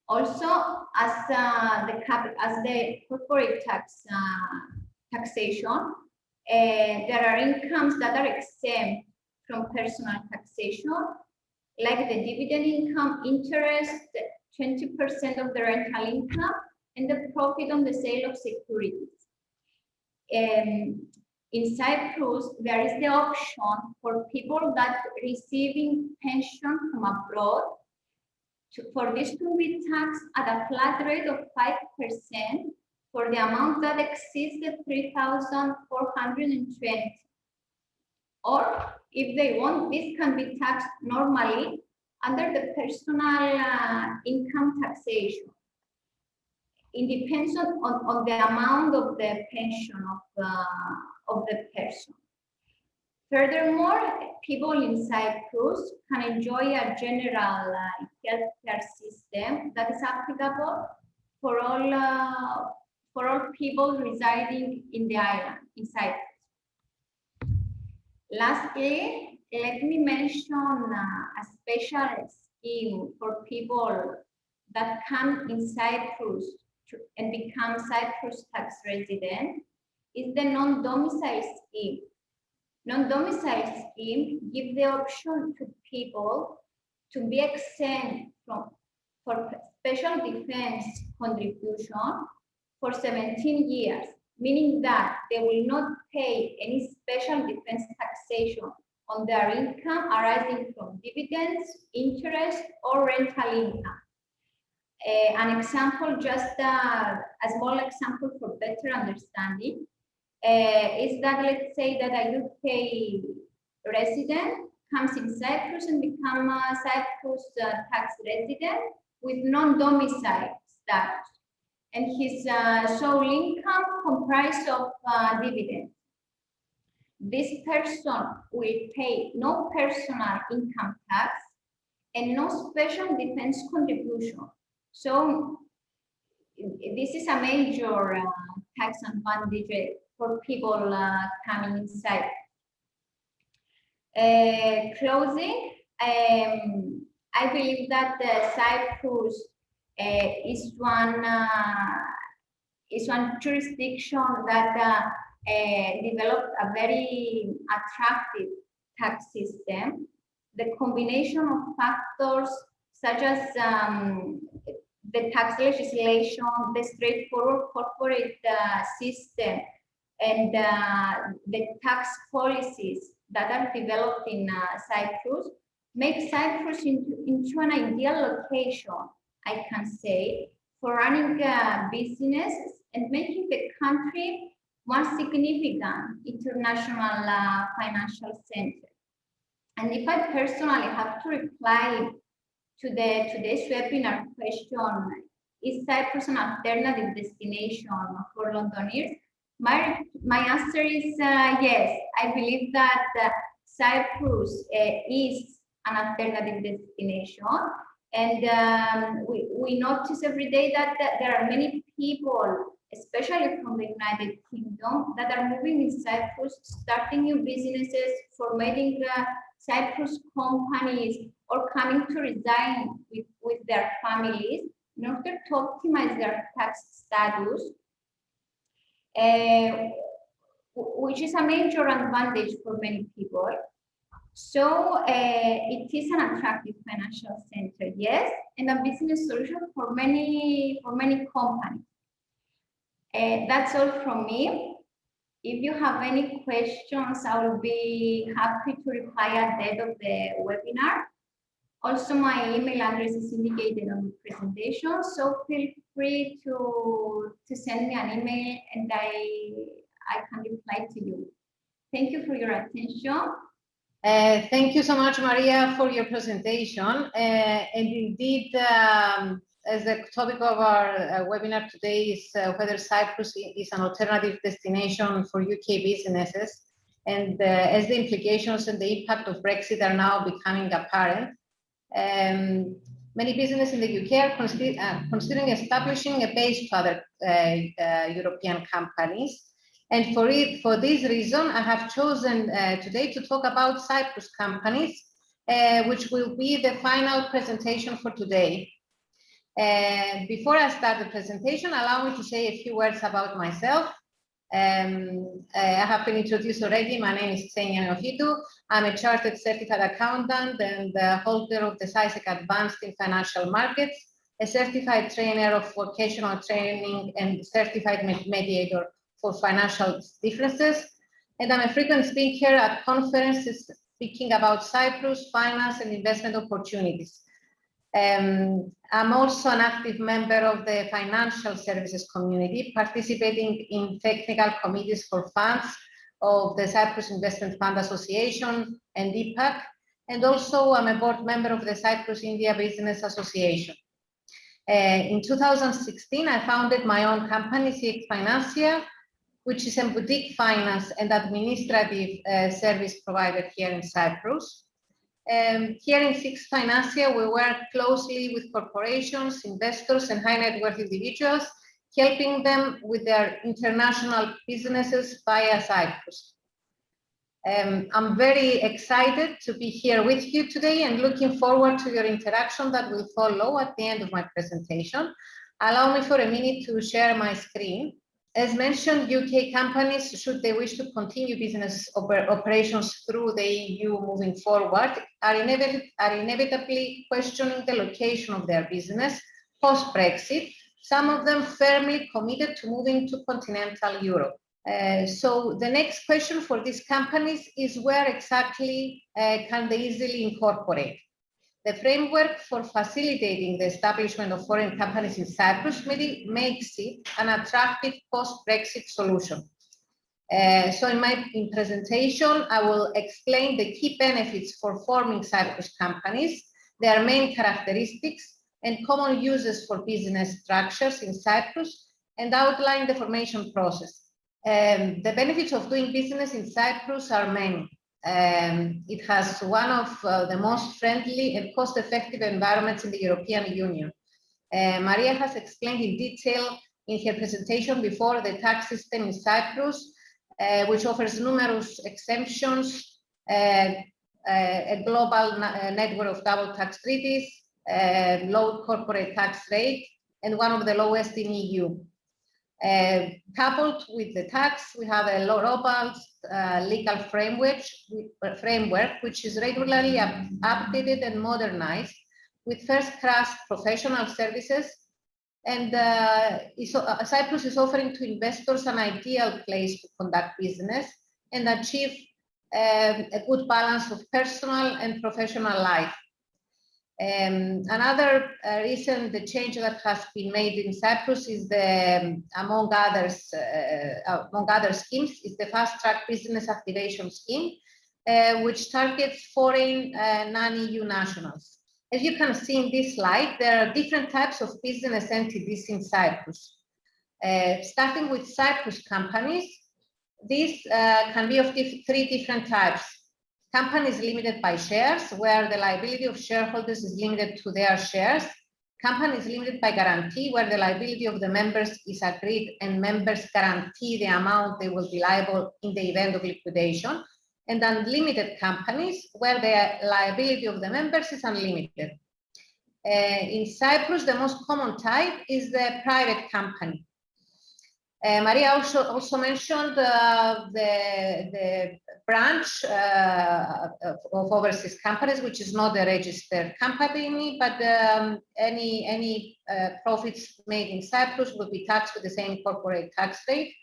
Also, as the corporate taxation, there are incomes that are exempt from personal taxation, like the dividend income, interest, 20% of the rental income, and the profit on the sale of securities. In Cyprus, there is the option for people that receiving pension from abroad for this to be taxed at a flat rate of 5% for the amount that exceeds the 3,420. Or if they want, this can be taxed normally under the personal income taxation. It depends on the amount of the pension of the person. Furthermore, people in Cyprus can enjoy a general healthcare system that is applicable for all people residing in the island, in Cyprus. Lastly, let me mention a special scheme for people that come in Cyprus and become Cyprus tax resident is the non-domicile scheme. Non-domicile scheme gives the option to people to be exempt for special defense contribution for 17 years, meaning that they will not pay any special defense taxation on their income arising from dividends, interest, or rental income. An example, just a small example for better understanding, is that let's say that a UK resident comes in Cyprus and becomes a Cyprus tax resident with non-domicile status, and his sole income comprised of dividends. This person will pay no personal income tax and no special defense contribution. So this is a major tax advantage for people coming inside. Closing, I believe that Cyprus is one jurisdiction that developed a very attractive tax system. The combination of factors such as the tax legislation, the straightforward corporate system, and the tax policies that are developed in Cyprus make Cyprus into an ideal location, I can say, for running businesses and making the country one significant international financial center. And if I personally have to reply to today's webinar question, is Cyprus an alternative destination for Londoners? My answer is yes. I believe that Cyprus is an alternative destination, and we notice every day that there are many people, especially from the United Kingdom, that are moving in Cyprus, starting new businesses, formatting Cyprus companies, or coming to reside with their families in order to optimize their tax status, which is a major advantage for many people. So it is an attractive financial center, yes, and a business solution for many companies. That's all from me. If you have any questions, I will be happy to reply at the end of the webinar. Also, my email address is indicated on the presentation, so feel free to send me an email and I can reply to you. Thank you for your attention. Thank you so much, Maria, for your presentation. And indeed, as the topic of our webinar today is whether Cyprus is an alternative destination for UK businesses, and as the implications and the impact of Brexit are now becoming apparent, many businesses in the UK are considering establishing a base to other European companies. And for this reason, I have chosen today to talk about Cyprus companies, which will be the final presentation for today. Before I start the presentation, allow me to say a few words about myself. I have been introduced already. My name is Georgiou. I'm a chartered certified accountant and the holder of the CISEC Advanced in Financial Markets, a certified trainer of vocational training and certified mediator for financial differences. And I'm a frequent speaker at conferences speaking about Cyprus, finance and investment opportunities. I'm also an active member of the financial services community, participating in technical committees for funds of the Cyprus Investment Fund Association and IPAC, and also I'm a board member of the Cyprus India Business Association. In 2016, I founded my own company, CX Financia, which is a boutique finance and administrative service provider here in Cyprus. Here in CX Financia, we work closely with corporations, investors, and high net worth individuals, helping them with their international businesses via Cyprus. I'm very excited to be here with you today and looking forward to your interaction that will follow at the end of my presentation. Allow me for a minute to share my screen. As mentioned, UK companies, should they wish to continue business operations through the EU moving forward, are inevitably questioning the location of their business post-Brexit, some of them firmly committed to moving to continental Europe. So the next question for these companies is where exactly can they easily incorporate? The framework for facilitating the establishment of foreign companies in Cyprus makes it an attractive post-Brexit solution. So in my presentation, I will explain the key benefits for forming Cyprus companies, their main characteristics, and common uses for business structures in Cyprus, and outline the formation process. The benefits of doing business in Cyprus are many. It has one of the most friendly and cost-effective environments in the European Union. Maria has explained in detail in her presentation before the tax system in Cyprus, which offers numerous exemptions, a global network of double tax treaties, low corporate tax rate, and one of the lowest in EU. Coupled with the tax, we have a robust legal framework which is regularly updated and modernized with first-class professional services. And Cyprus is offering to investors an ideal place to conduct business and achieve a good balance of personal and professional life. Another recent change that has been made in Cyprus is among other schemes, is the fast-track business activation scheme, which targets foreign non-EU nationals. As you can see in this slide, there are different types of business entities in Cyprus. Starting with Cyprus companies, these can be of three different types. Companies limited by shares, where the liability of shareholders is limited to their shares. Companies limited by guarantee, where the liability of the members is agreed and members guarantee the amount they will be liable in the event of liquidation. And unlimited companies, where the liability of the members is unlimited. In Cyprus, the most common type is the private company. Maria also mentioned the branch of overseas companies, which is not a registered company, but any profits made in Cyprus will be taxed with the same corporate tax rate.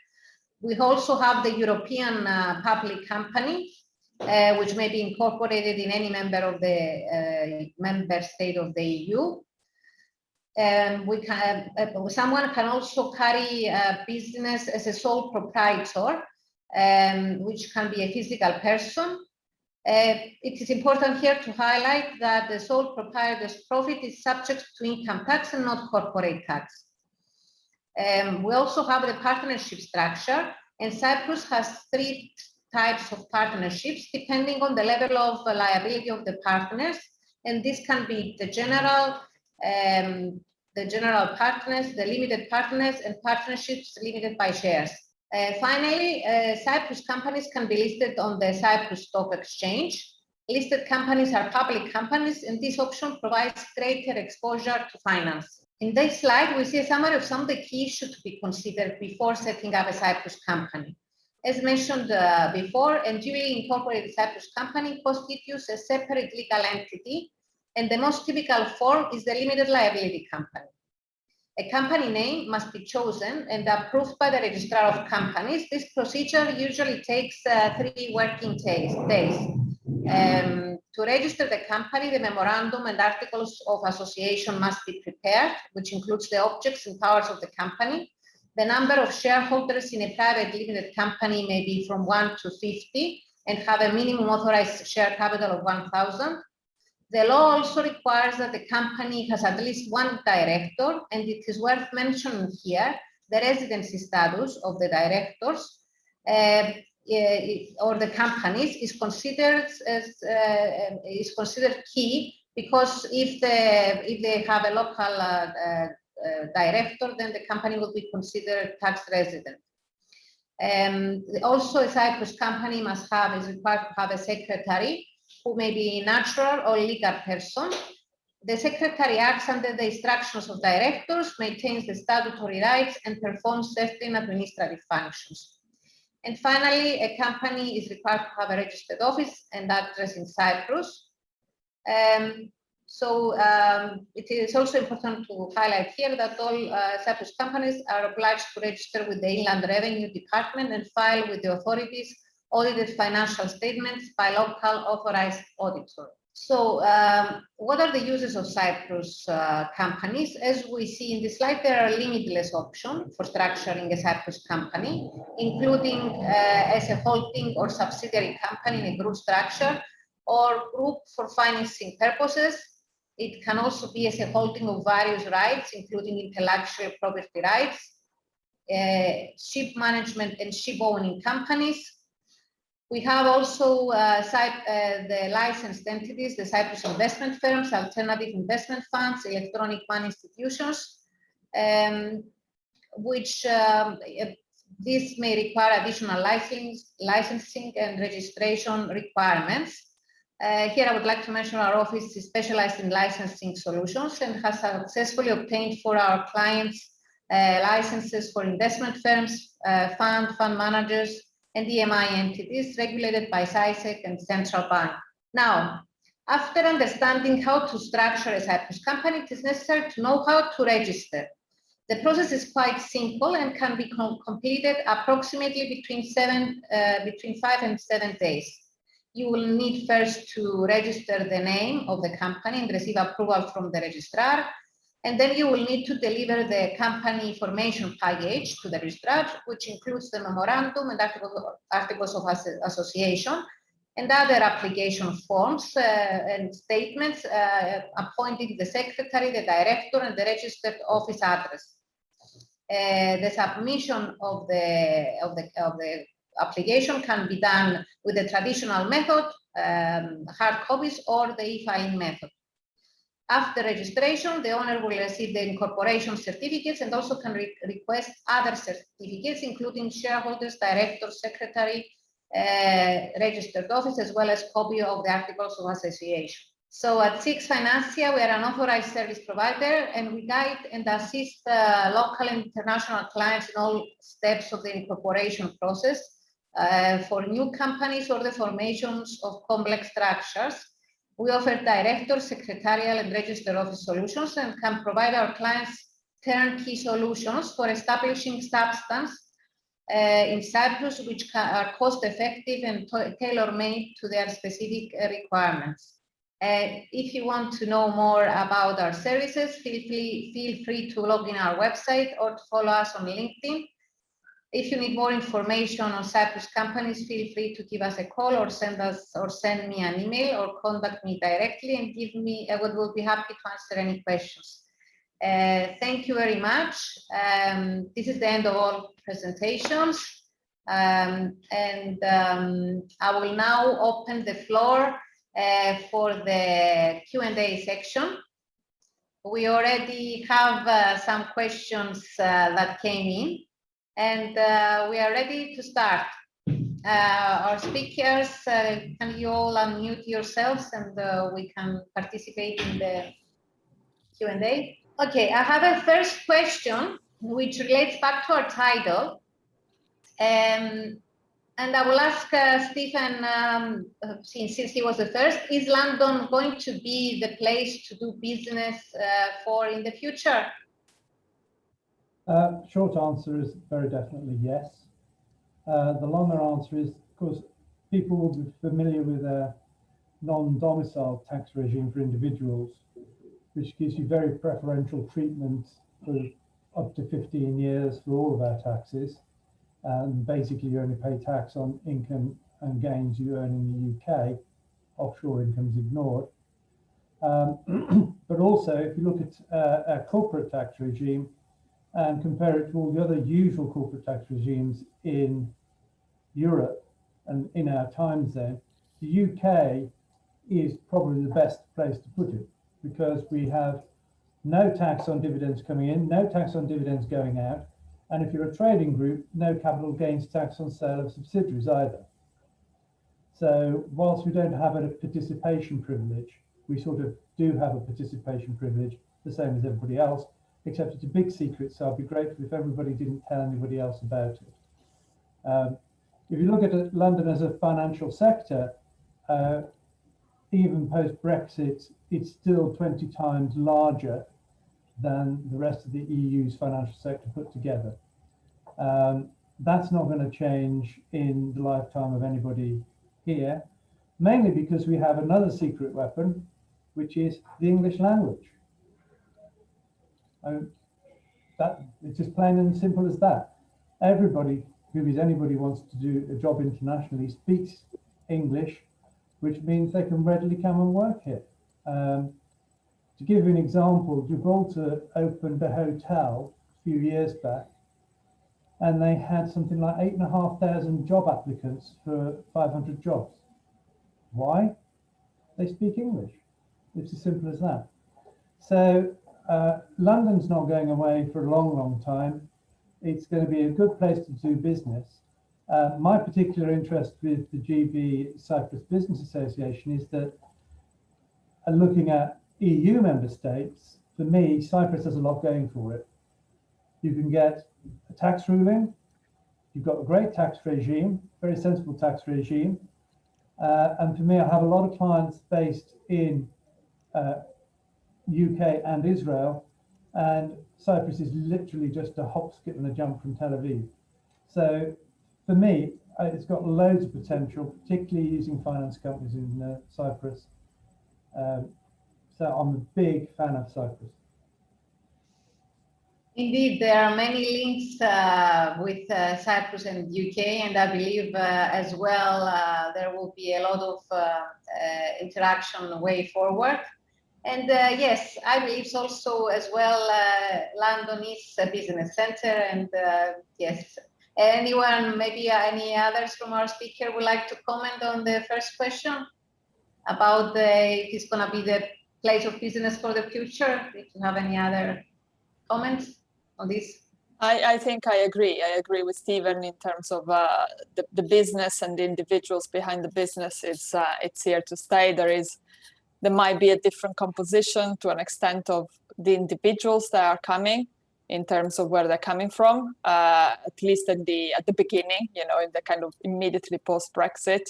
We also have the European public company, which may be incorporated in any member of the member state of the EU. Someone can also carry a business as a sole proprietor, which can be a physical person. It is important here to highlight that the sole proprietor's profit is subject to income tax and not corporate tax. We also have the partnership structure, and Cyprus has three types of partnerships depending on the level of liability of the partners, and this can be the general partners, the limited partners, and partnerships limited by shares. Finally, Cyprus companies can be listed on the Cyprus Stock Exchange. Listed companies are public companies, and this option provides greater exposure to finance. In this slide, we see a summary of some of the key issues to be considered before setting up a Cyprus company. As mentioned before, a duly incorporated Cyprus company constitutes a separate legal entity, and the most typical form is the limited liability company. A company name must be chosen and approved by the registrar of companies. This procedure usually takes 3 working days. To register the company, the memorandum and articles of association must be prepared, which includes the objects and powers of the company. The number of shareholders in a private limited company may be from 1 to 50 and have a minimum authorized share capital of 1,000. The law also requires that the company has at least one director, and it is worth mentioning here the residency status of the directors or the companies is considered key, because if they have a local director, then the company will be considered tax resident. Also, a Cyprus company is required to have a secretary who may be a natural or legal person. The secretary acts under the instructions of directors, maintains the statutory rights, and performs certain administrative functions. And finally, a company is required to have a registered office and address in Cyprus. It is also important to highlight here that all Cyprus companies are obliged to register with the Inland Revenue Department and file with the authorities audited financial statements by local authorized auditor. So what are the uses of Cyprus companies? As we see in this slide, there are limitless options for structuring a Cyprus company, including as a holding or subsidiary company in a group structure or group for financing purposes. It can also be as a holding of various rights, including intellectual property rights, ship management and ship owning companies. We have also the licensed entities, the Cyprus investment firms, alternative investment funds, electronic money institutions, which this may require additional licensing and registration requirements. Here I would like to mention our office is specialized in licensing solutions and has successfully obtained for our clients licenses for investment firms, fund managers, and EMI entities regulated by SISEC and Central Bank. Now, after understanding how to structure a Cyprus company, it is necessary to know how to register. The process is quite simple and can be completed approximately between 5 and 7 days. You will need first to register the name of the company and receive approval from the registrar. And then you will need to deliver the company information package to the registrar, which includes the memorandum and articles of association and other application forms and statements appointing the secretary, the director, and the registered office address. The submission of the application can be done with the traditional method, hard copies, or the e-filing method. After registration, the owner will receive the incorporation certificates and also can request other certificates, including shareholders, director, secretary, registered office, as well as copy of the articles of association. So at Six Financia, we are an authorized service provider, and we guide and assist local and international clients in all steps of the incorporation process for new companies or the formations of complex structures. We offer director, secretarial, and registered office solutions and can provide our clients turnkey solutions for establishing substance in Cyprus, which are cost-effective and tailor-made to their specific requirements. If you want to know more about our services, feel free to log in our website or to follow us on LinkedIn. If you need more information on Cyprus companies, feel free to give us a call or send me an email or contact me directly and I will be happy to answer any questions. Thank you very much. This is the end of all presentations. I will now open the floor for the Q&A section. We already have some questions that came in, and we are ready to start. Our speakers, can you all unmute yourselves and we can participate in the Q&A? Okay, I have a first question which relates back to our title. And I will ask Stephen, since he was the first, is London going to be the place to do business for in the future? Short answer is very definitely yes. The longer answer is, of course, people will be familiar with a non-domicile tax regime for individuals, which gives you very preferential treatment for up to 15 years for all of our taxes. And basically, you only pay tax on income and gains you earn in the UK, offshore income's ignored. But also, if you look at a corporate tax regime and compare it to all the other usual corporate tax regimes in Europe and in our time zone, the UK is probably the best place to put it, because we have no tax on dividends coming in, no tax on dividends going out, And if you're a trading group, no capital gains tax on sale of subsidiaries either. So whilst we don't have a participation privilege, we sort of do have a participation privilege, the same as everybody else, except it's a big secret, so I'd be grateful if everybody didn't tell anybody else about it. If you look at London as a financial sector, even post-Brexit, it's still 20 times larger than the rest of the EU's financial sector put together. That's not going to change in the lifetime of anybody here, mainly because we have another secret weapon, which is the English language. It's just plain and simple as that. Everybody who is anybody wants to do a job internationally speaks English, which means they can readily come and work here. To give you an example, Gibraltar opened a hotel a few years back, and they had something like 8,500 job applicants for 500 jobs. Why? They speak English. It's as simple as that. So London's not going away for a long, long time. It's going to be a good place to do business. My particular interest with the GB-Cyprus Business Association is that looking at EU member states, for me, Cyprus has a lot going for it. You can get a tax ruling, you've got a great tax regime, very sensible tax regime. And for me, I have a lot of clients based in UK and Israel, and Cyprus is literally just a hop, skip and a jump from Tel Aviv. So for me, it's got loads of potential, particularly using finance companies in Cyprus. So I'm a big fan of Cyprus. Indeed, there are many links with Cyprus and UK, and I believe as well there will be a lot of interaction way forward. And yes, I believe also as well London is a business center, and yes. Anyone, maybe any others from our speaker would like to comment on the first question about if it's going to be the place of business for the future? If you have any other comments on this? I think I agree. I agree with Stephen in terms of the business and the individuals behind the business. It's here to stay. There might be a different composition to an extent of the individuals that are coming in terms of where they're coming from, at least at the beginning, in the kind of immediately post-Brexit,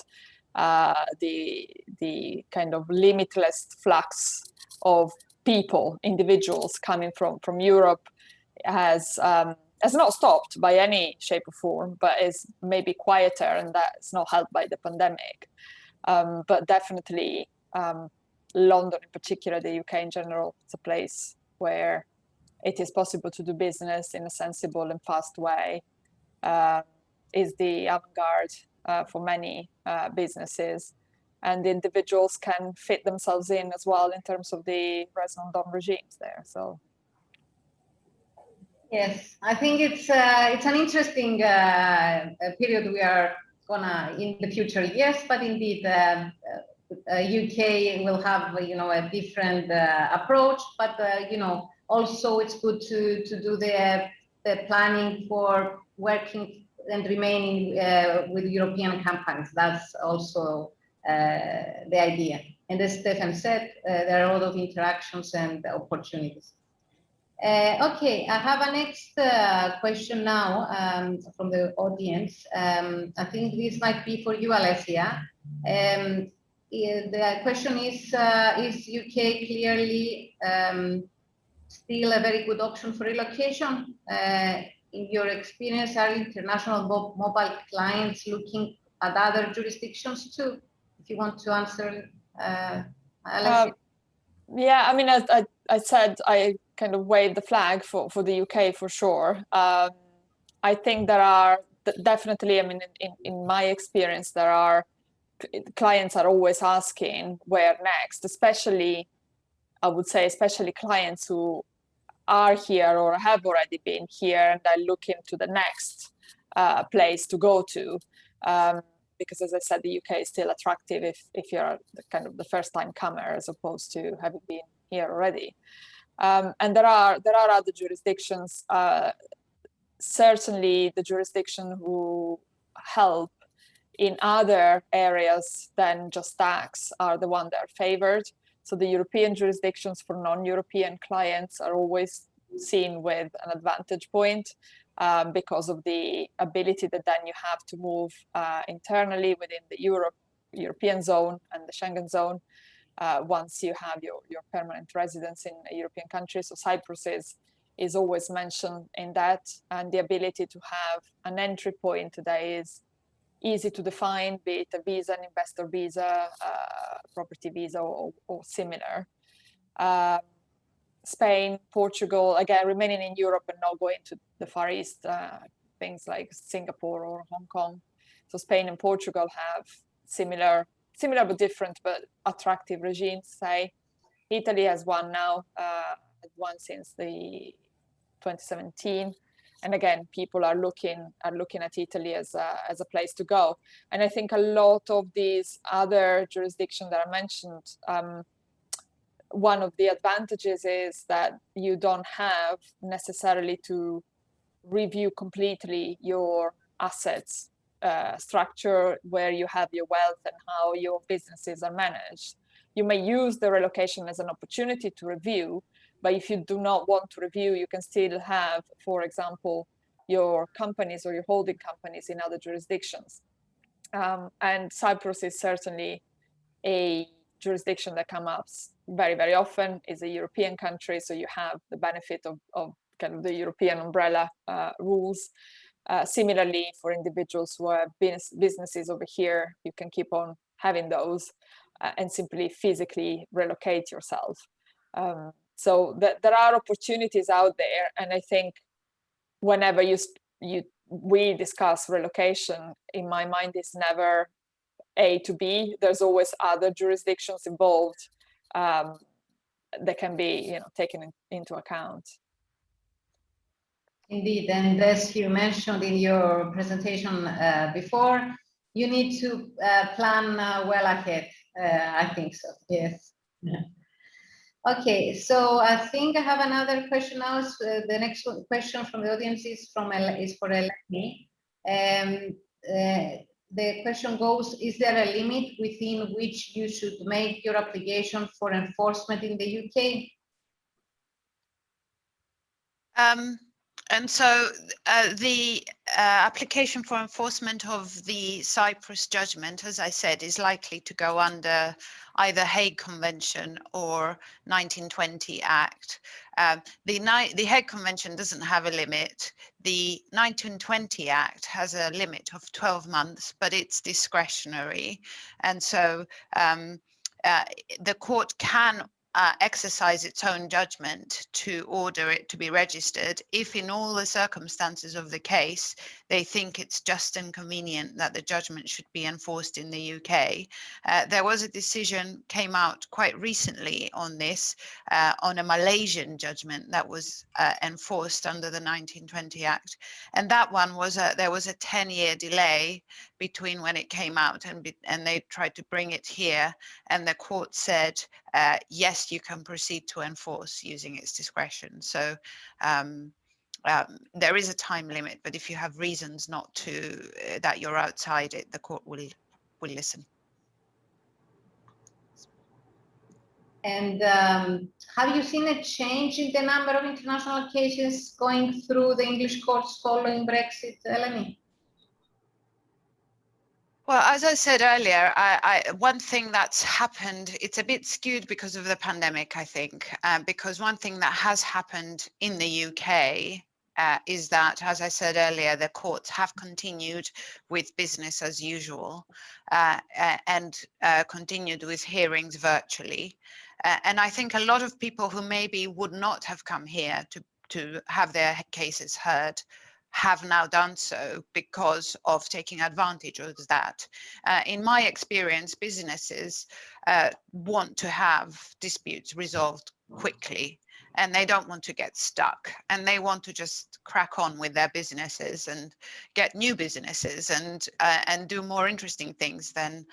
the kind of limitless flux of people, individuals coming from Europe has not stopped by any shape or form, but is maybe quieter, and that's not helped by the pandemic. But definitely London in particular, the UK in general, it's a place where it is possible to do business in a sensible and fast way, is the avant-garde for many businesses, and the individuals can fit themselves in as well in terms of the raison d'être regimes there. So yes, I think it's an interesting period we are gonna in the future. Yes, but indeed, UK will have a different approach, but also it's good to do the planning for working and remaining with European companies. That's also the idea. And as Stefan said, there are a lot of interactions and opportunities. Okay, I have a next question now from the audience. I think this might be for you, Alessia. The question is UK clearly still a very good option for relocation? In your experience, are international mobile clients looking at other jurisdictions too? If you want to answer, Alessia. Yeah, I mean, as I said, I kind of waved the flag for the UK for sure. I think there are definitely, I mean, in my experience, there are clients are always asking where next, especially, I would say, especially clients who are here or have already been here and are looking to the next place to go to. Because as I said, the UK is still attractive if you're kind of the first time comer as opposed to having been here already. And there are other jurisdictions. certainly the jurisdiction who help in other areas than just tax are the ones that are favored. So the European jurisdictions for non-European clients are always seen with an advantage point because of the ability that then you have to move internally within the European zone and the Schengen zone once you have your permanent residence in a European country. So Cyprus is always mentioned in that, and the ability to have an entry point that is easy to define, be it a visa, an investor visa, property visa, or similar. Spain, Portugal, again, remaining in Europe and not going to the Far East, things like Singapore or Hong Kong. So Spain and Portugal have similar but different but attractive regimes, say. Italy has one now, one since the 2017. And again, people are looking at Italy as a place to go. And I think a lot of these other jurisdictions that I mentioned, one of the advantages is that you don't have necessarily to review completely your assets structure, where you have your wealth and how your businesses are managed. You may use the relocation as an opportunity to review, but if you do not want to review, you can still have, for example, your companies or your holding companies in other jurisdictions. And Cyprus is certainly a jurisdiction that comes up very, very often. Is a European country, so you have the benefit of kind of the European umbrella rules. Similarly, for individuals who have businesses over here, you can keep on having those and simply physically relocate yourself. So there are opportunities out there, and I think whenever we discuss relocation, in my mind, it's never A to B. There's always other jurisdictions involved that can be, taken into account. Indeed, and as you mentioned in your presentation before, you need to plan well ahead. I think so. Yes. Yeah. Okay, so I think I have another question now. The next question from the audience is for Eleni. The question goes: is there a limit within which you should make your application for enforcement in the UK? And so the application for enforcement of the Cyprus judgment, as I said, is likely to go under either Hague Convention or 1920 Act. The Hague Convention doesn't have a limit. The 1920 Act has a limit of 12 months, but it's discretionary. And so the court can exercise its own judgment to order it to be registered if in all the circumstances of the case they think it's just and convenient that the judgment should be enforced in the UK. There was a decision came out quite recently on this, on a Malaysian judgment that was enforced under the 1920 Act, and that one was there was a 10-year delay between when it came out and they tried to bring it here, and the court said yes, you can proceed to enforce using its discretion. So there is a time limit, but if you have reasons not to, that you're outside it, the court will listen. And have you seen a change in the number of international cases going through the English courts following Brexit, Eleni? Well, as I said earlier, one thing that's happened, it's a bit skewed because of the pandemic, I think, because one thing that has happened in the UK is that, as I said earlier, the courts have continued with business as usual and continued with hearings virtually. And I think a lot of people who maybe would not have come here to have their cases heard have now done so because of taking advantage of that. In my experience, businesses want to have disputes resolved quickly, and they don't want to get stuck, and they want to just crack on with their businesses and get new businesses and do more interesting things than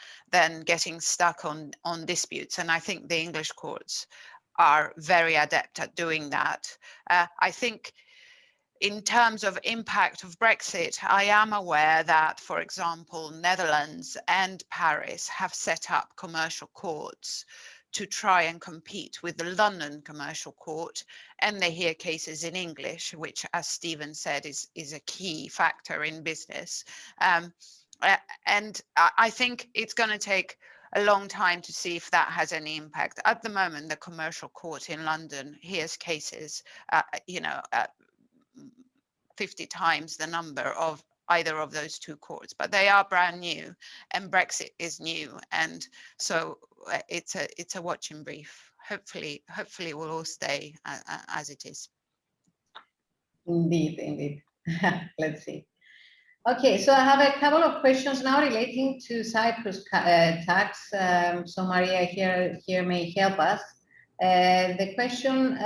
getting stuck on disputes. And I think the English courts are very adept at doing that. I think in terms of impact of Brexit, I am aware that, for example, Netherlands and Paris have set up commercial courts to try and compete with the London Commercial Court, and they hear cases in English, which, as Stephen said, is a key factor in business. And I think it's going to take a long time to see if that has any impact. At the moment, the Commercial Court in London hears cases, 50 times the number of either of those two courts, but they are brand new, and Brexit is new, and so it's a watching brief. Hopefully it will all stay as it is. Indeed. Let's see. Okay, so I have a couple of questions now relating to Cyprus tax. So Maria here may help us. The question,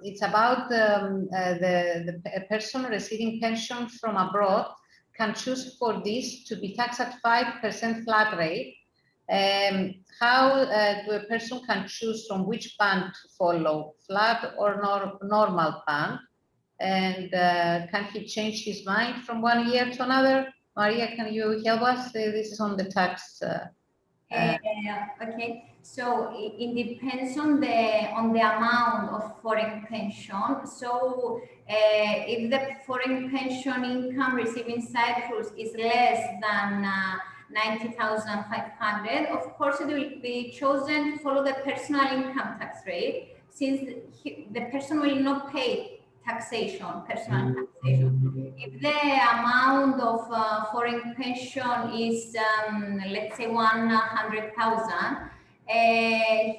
it's about the person receiving pension from abroad can choose for this to be taxed at 5% flat rate. How do a person can choose from which band to follow, flat or normal band? And can he change his mind from one year to another? Maria, can you help us? This is on the tax. Okay, so it depends on the amount of foreign pension. So if the foreign pension income received in Cyprus is less than 90,500, of course it will be chosen to follow the personal income tax rate, since the person will not pay personal taxation. If the amount of foreign pension is, let's say 100,000,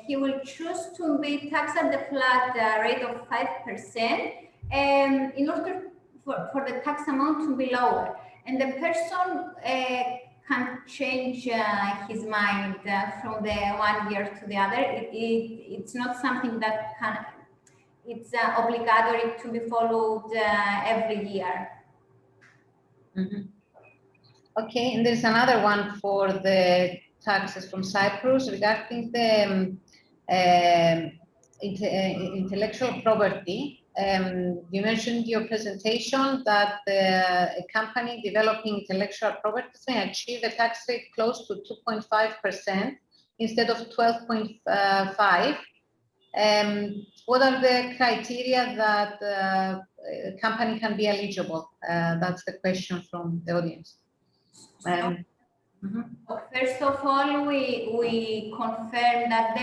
he will choose to be taxed at the flat rate of 5%, in order for the tax amount to be lower. And the person can change his mind from the one year to the other. It's not something that it's obligatory to be followed every year. Mm-hmm. Okay, and there's another one for the taxes from Cyprus regarding the intellectual property. You mentioned in your presentation that a company developing intellectual property may achieve a tax rate close to 2.5% instead of 12.5%. What are the criteria that a company can be eligible? That's the question from the audience. First of all, we confirm that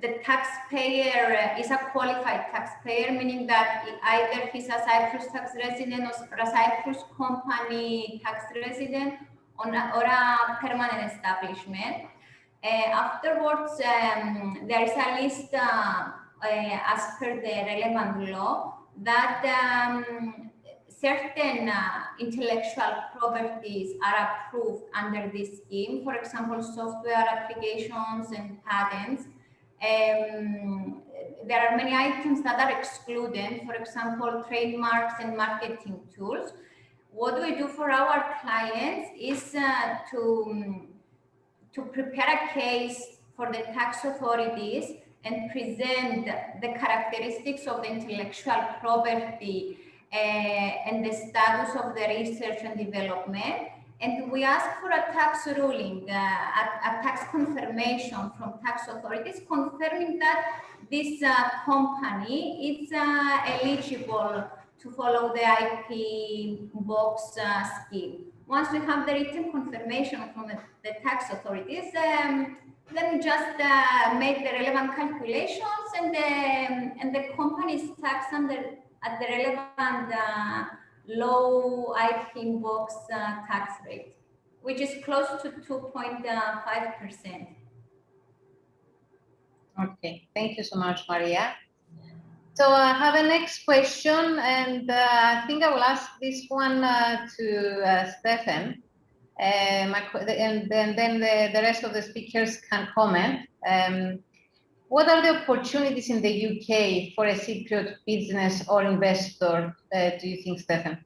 the taxpayer is a qualified taxpayer, meaning that either he's a Cyprus tax resident or a Cyprus company tax resident or a permanent establishment. Afterwards, there is a list as per the relevant law that certain intellectual properties are approved under this scheme. For example, software applications and patents. There are many items that are excluded, for example, trademarks and marketing tools. What we do for our clients is to prepare a case for the tax authorities and present the characteristics of the intellectual property and the status of the research and development. And we ask for a tax ruling, a tax confirmation from tax authorities confirming that this company is eligible to follow the IP box scheme. Once we have the written confirmation from the tax authorities, then we just make the relevant calculations, and the company is taxed at the relevant low IP box tax rate, which is close to 2.5%. Okay, thank you so much, Maria. So I have a next question, and I think I will ask this one to Stefan, and then the rest of the speakers can comment. What are the opportunities in the UK for a Cypriot business or investor, do you think, Stefan?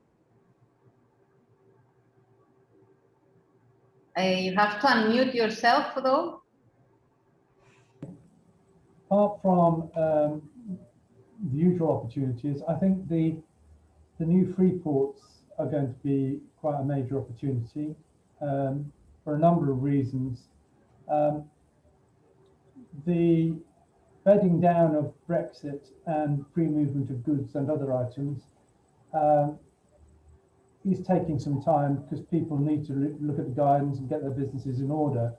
You have to unmute yourself, though. Apart from the usual opportunities, I think the the new free ports are going to be quite a major opportunity for a number of reasons. The bedding down of Brexit and free movement of goods and other items is taking some time because people need to look at the guidance and get their businesses in order.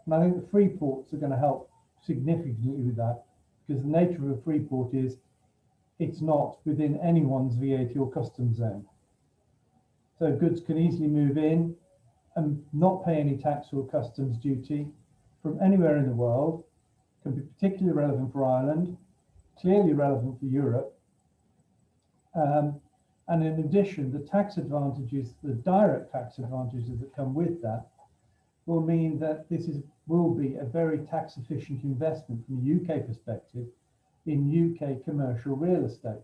And I think the free ports are going to help significantly with that, because the nature of a free port is it's not within anyone's VAT or customs zone. So goods can easily move in and not pay any tax or customs duty from anywhere in the world. Can be particularly relevant for Ireland, clearly relevant for Europe. And in addition, the tax advantages, the direct tax advantages that come with that will mean that will be a very tax efficient investment from a UK perspective in UK commercial real estate.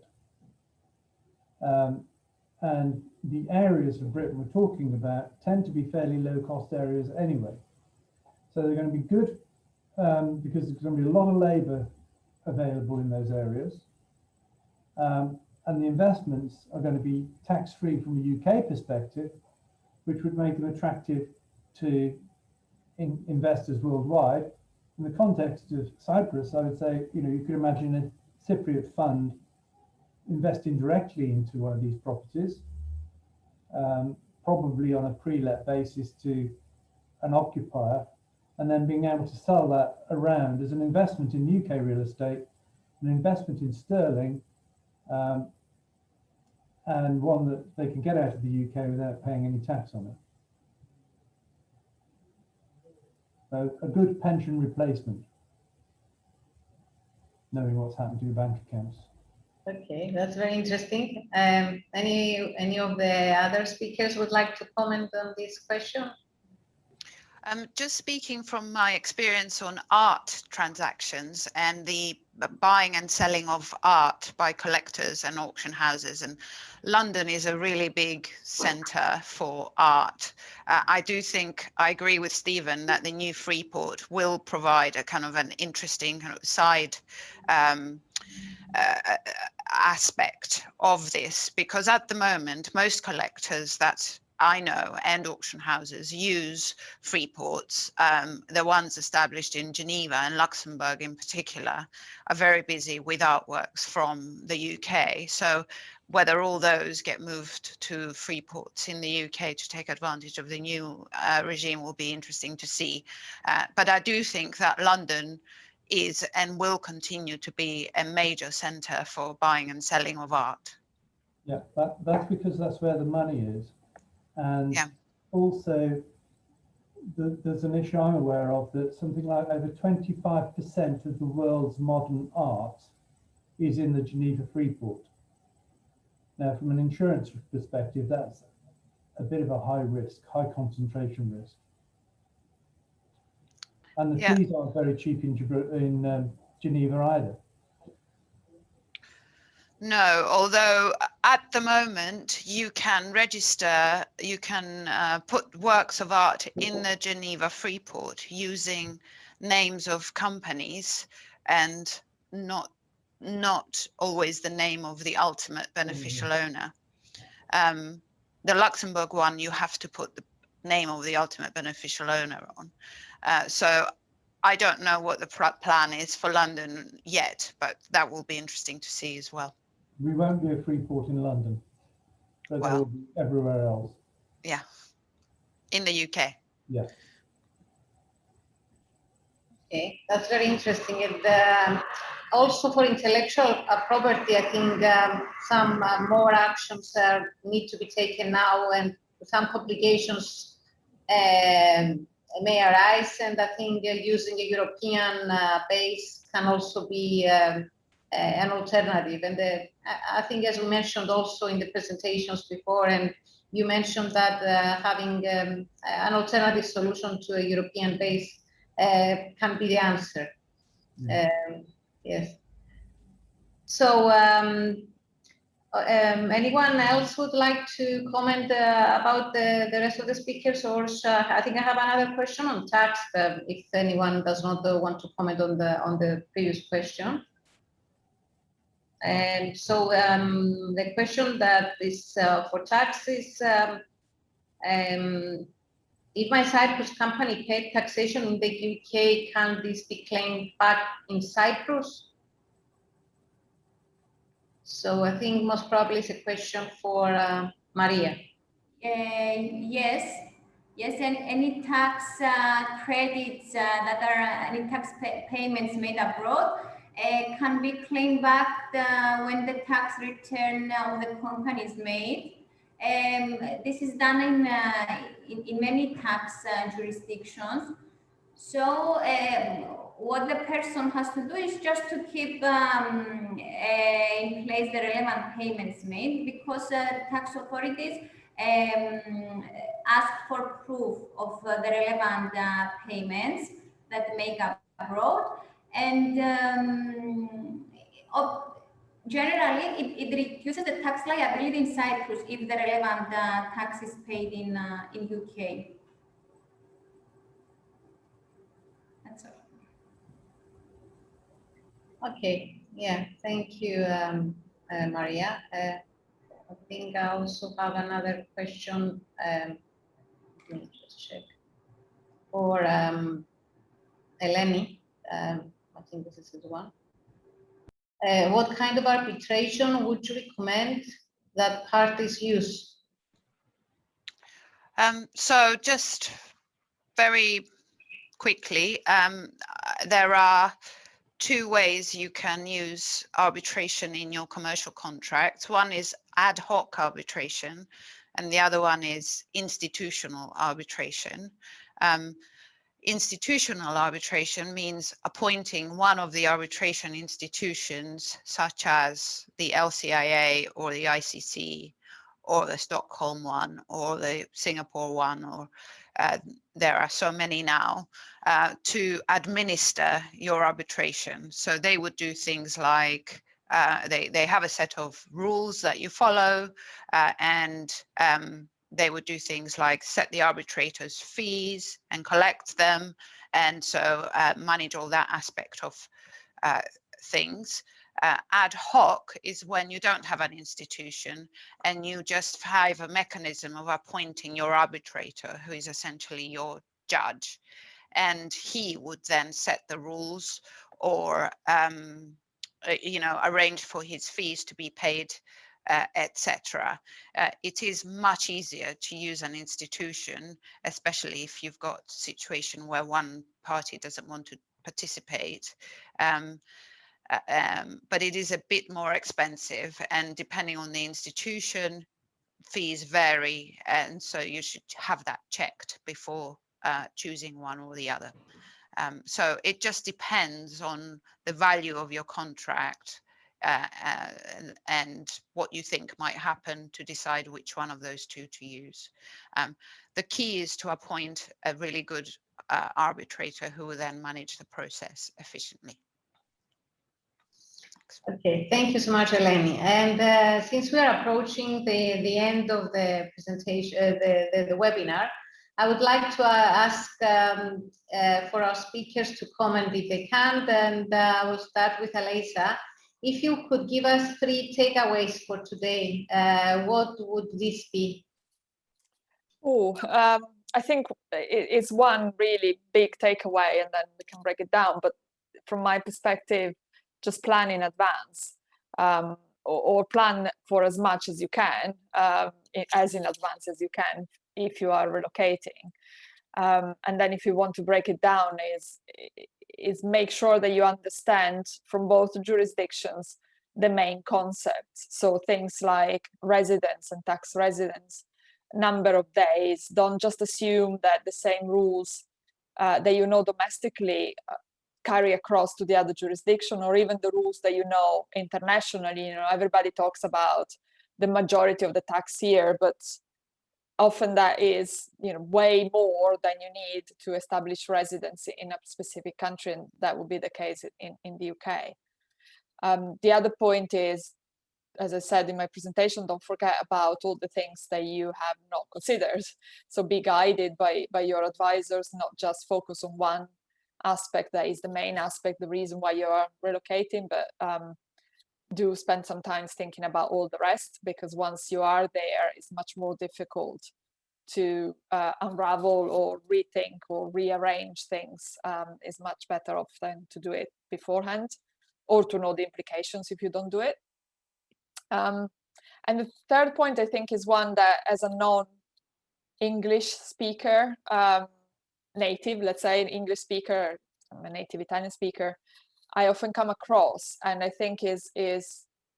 And the areas of Britain we're talking about tend to be fairly low cost areas anyway. So they're going to be good because there's going to be a lot of labour available in those areas. And the investments are going to be tax-free from a UK perspective, which would make them attractive to investors worldwide. In the context of Cyprus, I would say, you could imagine a Cypriot fund investing directly into one of these properties, probably on a pre-let basis to an occupier, and then being able to sell that around as an investment in UK real estate, an investment in sterling, and one that they can get out of the UK without paying any tax on it. So a good pension replacement, knowing what's happened to your bank accounts. Okay, that's very interesting. Any of the other speakers would like to comment on this question? Just speaking from my experience on art transactions and the buying and selling of art by collectors and auction houses, and London is a really big centre for art. I do think I agree with Stephen that the new Freeport will provide a kind of an interesting kind of side aspect of this, because at the moment most collectors that I know and auction houses use free ports. The ones established in Geneva and Luxembourg in particular are very busy with artworks from the UK. So whether all those get moved to free ports in the UK to take advantage of the new regime will be interesting to see. But I do think that London is and will continue to be a major centre for buying and selling of art. Yeah, that's because that's where the money is. And also, there's an issue I'm aware of that something like over 25% of the world's modern art is in the Geneva Freeport. Now, from an insurance perspective, that's a bit of a high risk, high concentration risk. And the fees aren't very cheap in Geneva either. No, although at the moment you can register, you can put works of art in the Geneva Freeport using names of companies and not always the name of the ultimate beneficial owner. The Luxembourg one, you have to put the name of the ultimate beneficial owner on. So I don't know what the plan is for London yet, but that will be interesting to see as well. We won't be a free port in London, but there will be everywhere else. Yeah, in the UK. Yeah. Okay, that's very interesting. And also for intellectual property, I think some more actions need to be taken now, and some complications may arise. And I think using a European base can also be an alternative. And I think, as we mentioned also in the presentations before, and you mentioned that having an alternative solution to a European base can be the answer. Yes. So anyone else would like to comment about the rest of the speakers, or I think I have another question on tax, if anyone does not want to comment on the previous question. And so the question that is for tax is, if my Cyprus company paid taxation in the UK, can this be claimed back in Cyprus? So I think most probably it's a question for Maria. Yes, and any tax credits that are any tax payments made abroad can be claimed back when the tax return of the company is made. This is done in many tax jurisdictions. So what the person has to do is just to keep in place the relevant payments made, because tax authorities ask for proof of the relevant payments that make abroad, and generally it reduces the tax liability in Cyprus if the relevant tax is paid in UK. That's all. Okay, yeah, thank you, Maria. I think I also have another question. Let me just check. For Eleni, I think this is the one. What kind of arbitration would you recommend that parties use? So just very quickly, there are two ways you can use arbitration in your commercial contracts. One is ad hoc arbitration, and the other one is institutional arbitration. Institutional arbitration means appointing one of the arbitration institutions, such as the LCIA or the ICC or the Stockholm one or the Singapore one, or there are so many now, to administer your arbitration. So they would do things like they have a set of rules that you follow, and they would do things like set the arbitrator's fees and collect them, and so manage all that aspect of things. Ad hoc is when you don't have an institution and you just have a mechanism of appointing your arbitrator, who is essentially your judge, and he would then set the rules or arrange for his fees to be paid, etc. It is much easier to use an institution, especially if you've got a situation where one party doesn't want to participate. But it is a bit more expensive, and depending on the institution, fees vary, and so you should have that checked before choosing one or the other. So it just depends on the value of your contract and what you think might happen to decide which one of those two to use. The key is to appoint a really good arbitrator who will then manage the process efficiently. Okay, thank you so much, Eleni. And since we are approaching the end of the presentation, the webinar, I would like to ask for our speakers to comment if they can, and I will start with Elisa. If you could give us 3 takeaways for today, what would this be? I think it's one really big takeaway, and then we can break it down. But from my perspective, just plan in advance, or plan for as much as you can, as in advance as you can if you are relocating. And then if you want to break it down, is make sure that you understand from both jurisdictions the main concepts. So things like residence and tax residence, number of days. Don't just assume that the same rules that you know domestically carry across to the other jurisdiction, or even the rules that you know internationally. Everybody talks about the majority of the tax year, but often that is way more than you need to establish residency in a specific country, and that would be the case in the UK. The other point is, as I said in my presentation, don't forget about all the things that you have not considered. So be guided by your advisors, not just focus on one aspect that is the main aspect, the reason why you are relocating, but do spend some time thinking about all the rest, because once you are there, it's much more difficult to unravel or rethink or rearrange things. Is much better off than to do it beforehand, or to know the implications if you don't do it. And the third point, I think, is one that as a non-English speaker, native, let's say an English speaker, I'm a native Italian speaker, I often come across, and I think is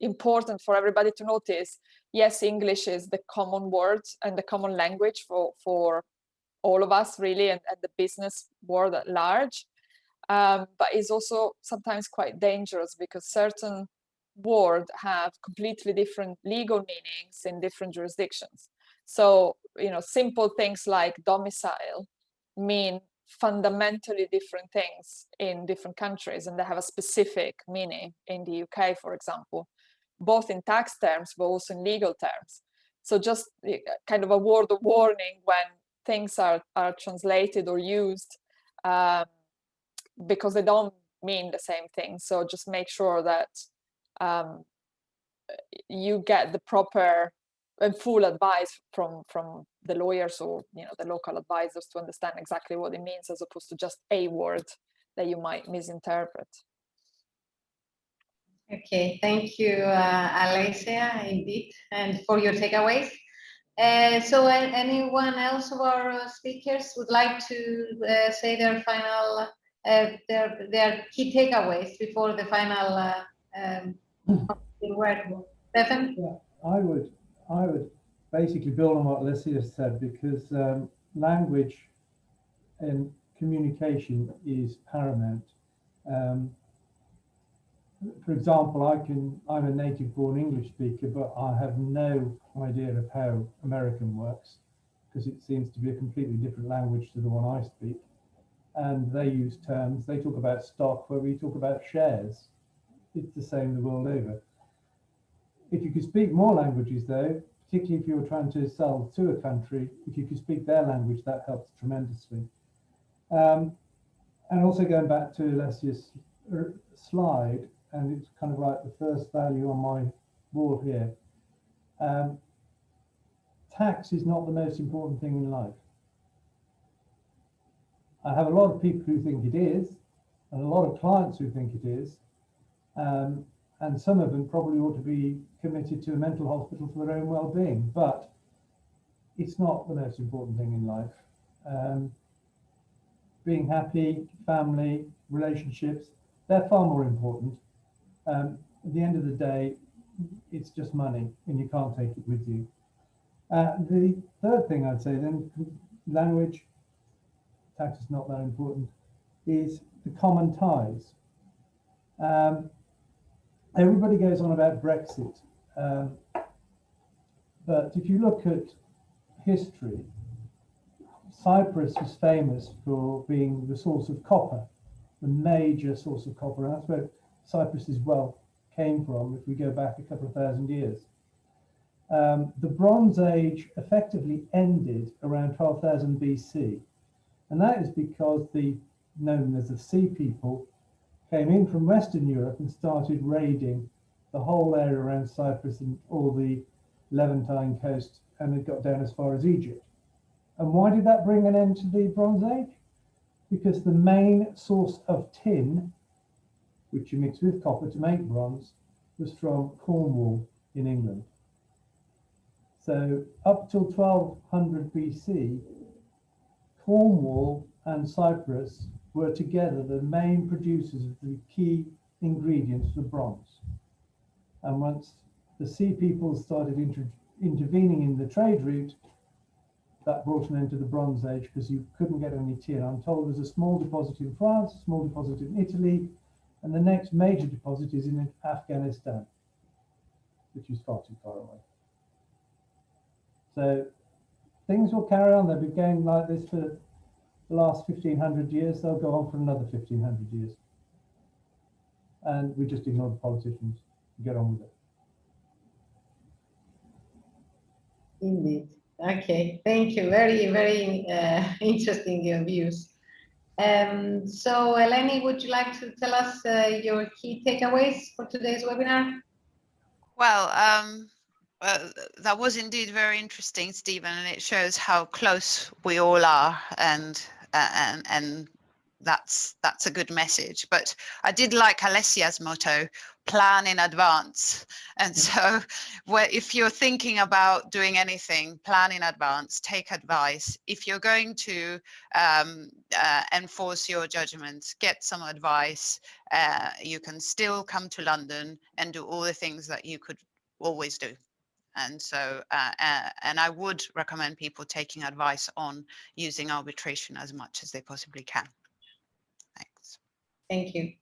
important for everybody to notice. Yes, English is the common word and the common language for all of us, really, and the business world at large. But it's also sometimes quite dangerous, because certain words have completely different legal meanings in different jurisdictions. So, you know, simple things like domicile mean fundamentally different things in different countries, and they have a specific meaning in the UK, for example, both in tax terms but also in legal terms. So just kind of a word of warning when things are translated or used, because they don't mean the same thing. So just make sure that you get the proper and full advice from the lawyers or, you know, the local advisors, to understand exactly what it means, as opposed to just a word that you might misinterpret. Okay, thank you, Alessia, indeed, and for your takeaways. So anyone else of our speakers would like to say their final, their key takeaways before the final word? Stefan? Yeah, I would basically build on what Alessia said, because language and communication is paramount. For example, I'm a native-born English speaker, but I have no idea of how American works, because it seems to be a completely different language to the one I speak. And they use terms, they talk about stock where we talk about shares. It's the same the world over. If you could speak more languages, though, particularly if you're trying to sell to a country, if you could speak their language, that helps tremendously. And also going back to Alessia's slide, and it's kind of like the first value on my wall here. Tax is not the most important thing in life. I have a lot of people who think it is, and a lot of clients who think it is. And some of them probably ought to be committed to a mental hospital for their own well-being, but it's not the most important thing in life. Being happy, family, relationships, they're far more important. At the end of the day, it's just money, and you can't take it with you. The third thing I'd say then, language, tax is not that important, is the common ties. Everybody goes on about Brexit, but if you look at history, Cyprus was famous for being the source of copper, the major source of copper, and that's where Cyprus's wealth came from if we go back a couple of thousand years. The Bronze Age effectively ended around 12,000 BC, and that is because known as the Sea People came in from Western Europe and started raiding the whole area around Cyprus and all the Levantine coast, and it got down as far as Egypt. And why did that bring an end to the Bronze Age? Because the main source of tin, which you mix with copper to make bronze, was from Cornwall in England. So up till 1200 BC, Cornwall and Cyprus were together the main producers of the key ingredients for bronze. And once the Sea People started intervening in the trade route, that brought an end to the Bronze Age, because you couldn't get any tin. I'm told there's a small deposit in France, a small deposit in Italy, and the next major deposit is in Afghanistan, which is far too far away. So things will carry on. They've been going like this for the last 1,500 years. They'll go on for another 1,500 years. And we just ignore the politicians and get on with it. Indeed. Okay, thank you. Very, very interesting views. So Eleni, would you like to tell us your key takeaways for today's webinar? Well, that was indeed very interesting, Stephen, and it shows how close we all are, and that's a good message. But I did like Alessia's motto, plan in advance. And so if you're thinking about doing anything, plan in advance, take advice. If you're going to enforce your judgment, get some advice. You can still come to London and do all the things that you could always do. And so, and I would recommend people taking advice on using arbitration as much as they possibly can. Thanks. Thank you.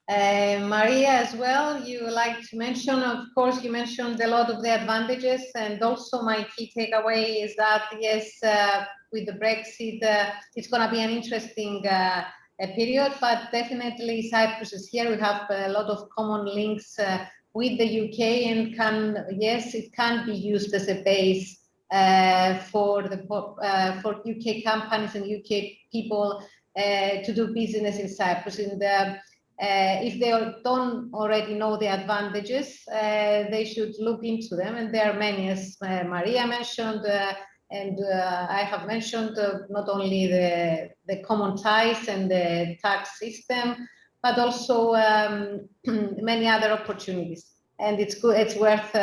Maria, as well, you like to mention, of course, you mentioned a lot of the advantages, and also my key takeaway is that, yes, with the Brexit, it's going to be an interesting period, but definitely Cyprus is here. We have a lot of common links with the UK, and it can be used as a base for UK companies and UK people to do business in Cyprus. If they don't already know the advantages, they should look into them, and there are many, as Maria mentioned, and I have mentioned, not only the common ties and the tax system, but also many other opportunities, and it's good. It's worth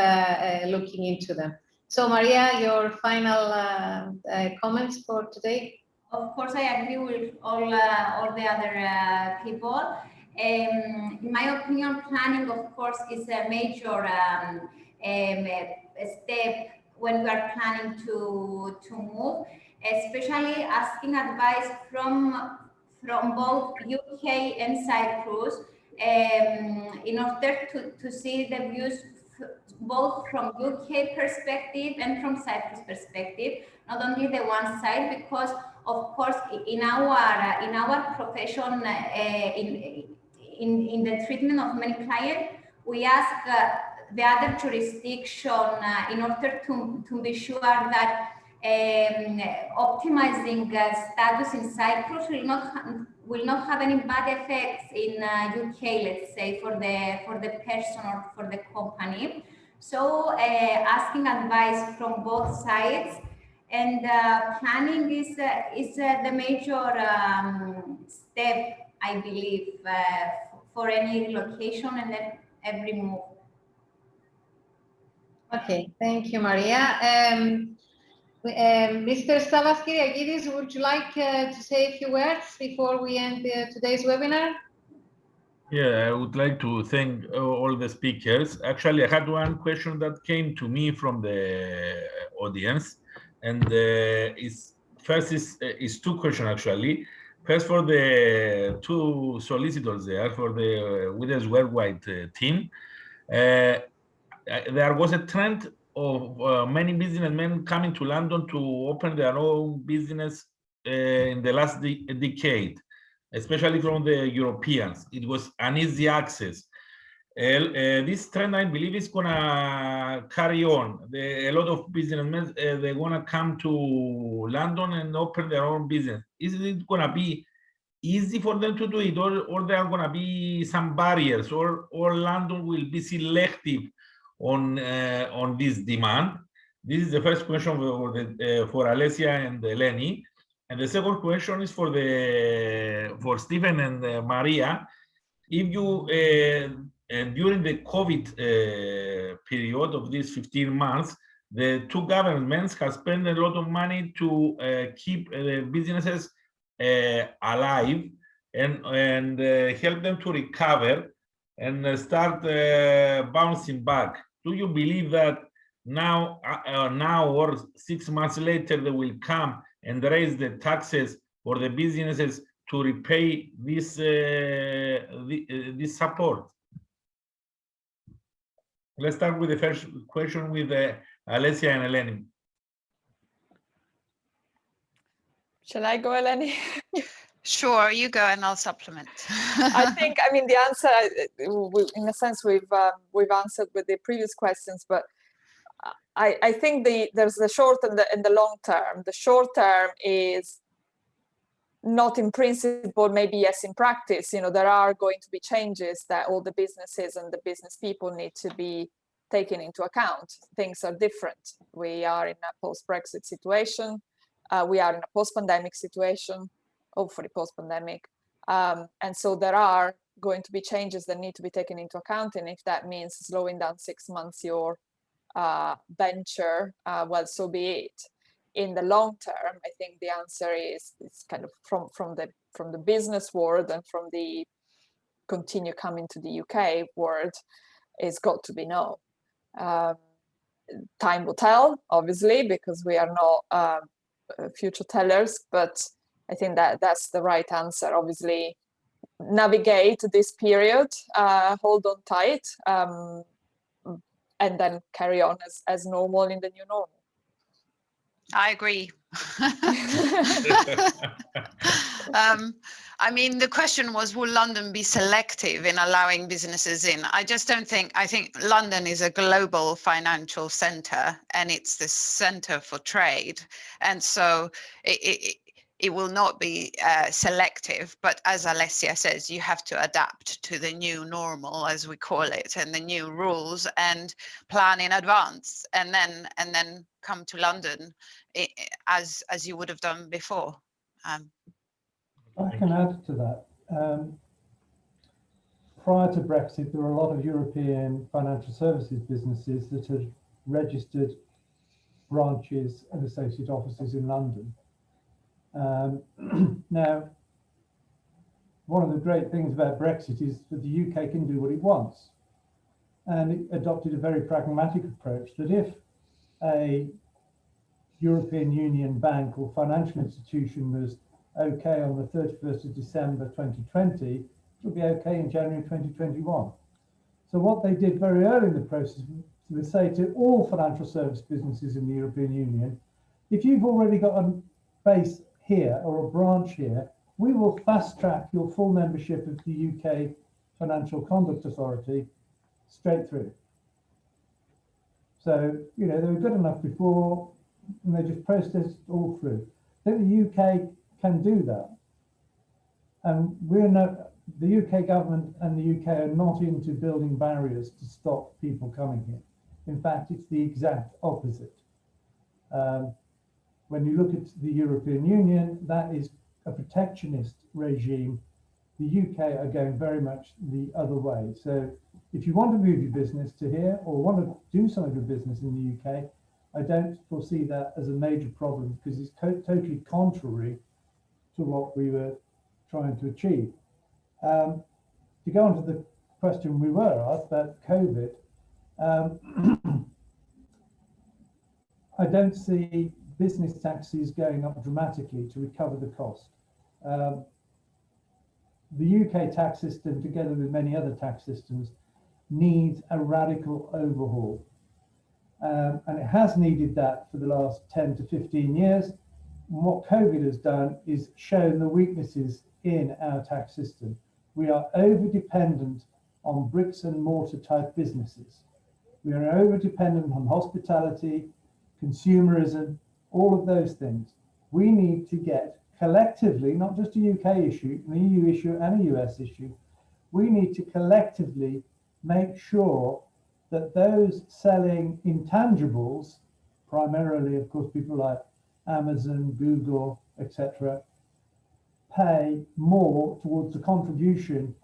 looking into them. So, Maria, your final comments for today? Of course, I agree with all the other people. In my opinion, planning, of course, is a major step when we are planning to move, especially asking advice from both UK and Cyprus in order to see the views both from UK perspective and from Cyprus perspective, not only the one side, because of course in our profession in the treatment of many clients, we ask the other jurisdiction in order to be sure that optimizing status in Cyprus will not have any bad effects in UK, let's say, for the person or for the company. So asking advice from both sides, and planning is the major step, I believe, for any relocation and every move. Okay, thank you, Maria. Mr. Stavas Kyriakidis, would you like to say a few words before we end today's webinar? Yeah, I would like to thank all the speakers. Actually, I had one question that came to me from the audience, and first is two questions actually. First, for the two solicitors there, for the Widows Worldwide team, there was a trend of many businessmen coming to London to open their own business in the last decade, especially from the Europeans. It was an easy access. This trend, I believe, is gonna carry on. A lot of businessmen, they're gonna come to London and open their own business. Is it gonna be easy for them to do it, or there are gonna be some barriers, or London will be selective on this demand? This is the first question for Alessia and Eleni. And the second question is for Stephen and Maria. If you during the COVID period of these 15 months, the two governments have spent a lot of money to keep businesses alive and help them to recover and start bouncing back. Do you believe that now or 6 months later they will come and raise the taxes for the businesses to repay this this support? Let's start with the first question with Alessia and Eleni. Shall I go, Eleni? Sure, you go and I'll supplement. I think, I mean, the answer, in a sense, we've answered with the previous questions, but I think there's the short and the long term. The short term is not in principle, maybe yes in practice. You know, there are going to be changes that all the businesses and the business people need to be taken into account. Things are different. We are in a post-Brexit situation. We are in a post-pandemic situation, hopefully post-pandemic. And so there are going to be changes that need to be taken into account. And if that means slowing down 6 months your venture, well, so be it. In the long term, I think the answer is kind of from the business world and from the continue coming to the UK world, it's got to be no. Time will tell, obviously, because we are not future tellers, but I think that that's the right answer. Obviously, navigate this period, hold on tight, and then carry on as normal in the new normal. I agree. I mean, the question was, will London be selective in allowing businesses in? I just don't think, I think London is a global financial center and it's the center for trade. And so it will not be selective, but as Alessia says, you have to adapt to the new normal, as we call it, and the new rules, and plan in advance, and then come to London as you would have done before. I can add to that. Prior to Brexit, there were a lot of European financial services businesses that had registered branches and associate offices in London. Now, one of the great things about Brexit is that the UK can do what it wants. And it adopted a very pragmatic approach that if a European Union bank or financial institution was okay on the 31st of December 2020, it would be okay in January 2021. So what they did very early in the process was say to all financial service businesses in the European Union, if you've already got a base here or a branch here, we will fast track your full membership of the UK Financial Conduct Authority straight through. So, you know, they were good enough before and they just processed all through. I think the UK can do that. And the UK government and the UK are not into building barriers to stop people coming here. In fact, it's the exact opposite. When you look at the European Union, that is a protectionist regime. The UK are going very much the other way. So if you want to move your business to here or want to do some of your business in the UK, I don't foresee that as a major problem because it's totally contrary to what we were trying to achieve. To go on to the question we were asked about COVID, I don't see business taxes going up dramatically to recover the cost. The UK tax system, together with many other tax systems, needs a radical overhaul. And it has needed that for the last 10 to 15 years. And what COVID has done is shown the weaknesses in our tax system. We are over-dependent on bricks and mortar type businesses. We are over-dependent on hospitality, consumerism, all of those things. We need to get collectively, not just a UK issue, an EU issue and a US issue, we need to collectively make sure that those selling intangibles, primarily, of course, people like Amazon, Google, etc., pay more towards the contribution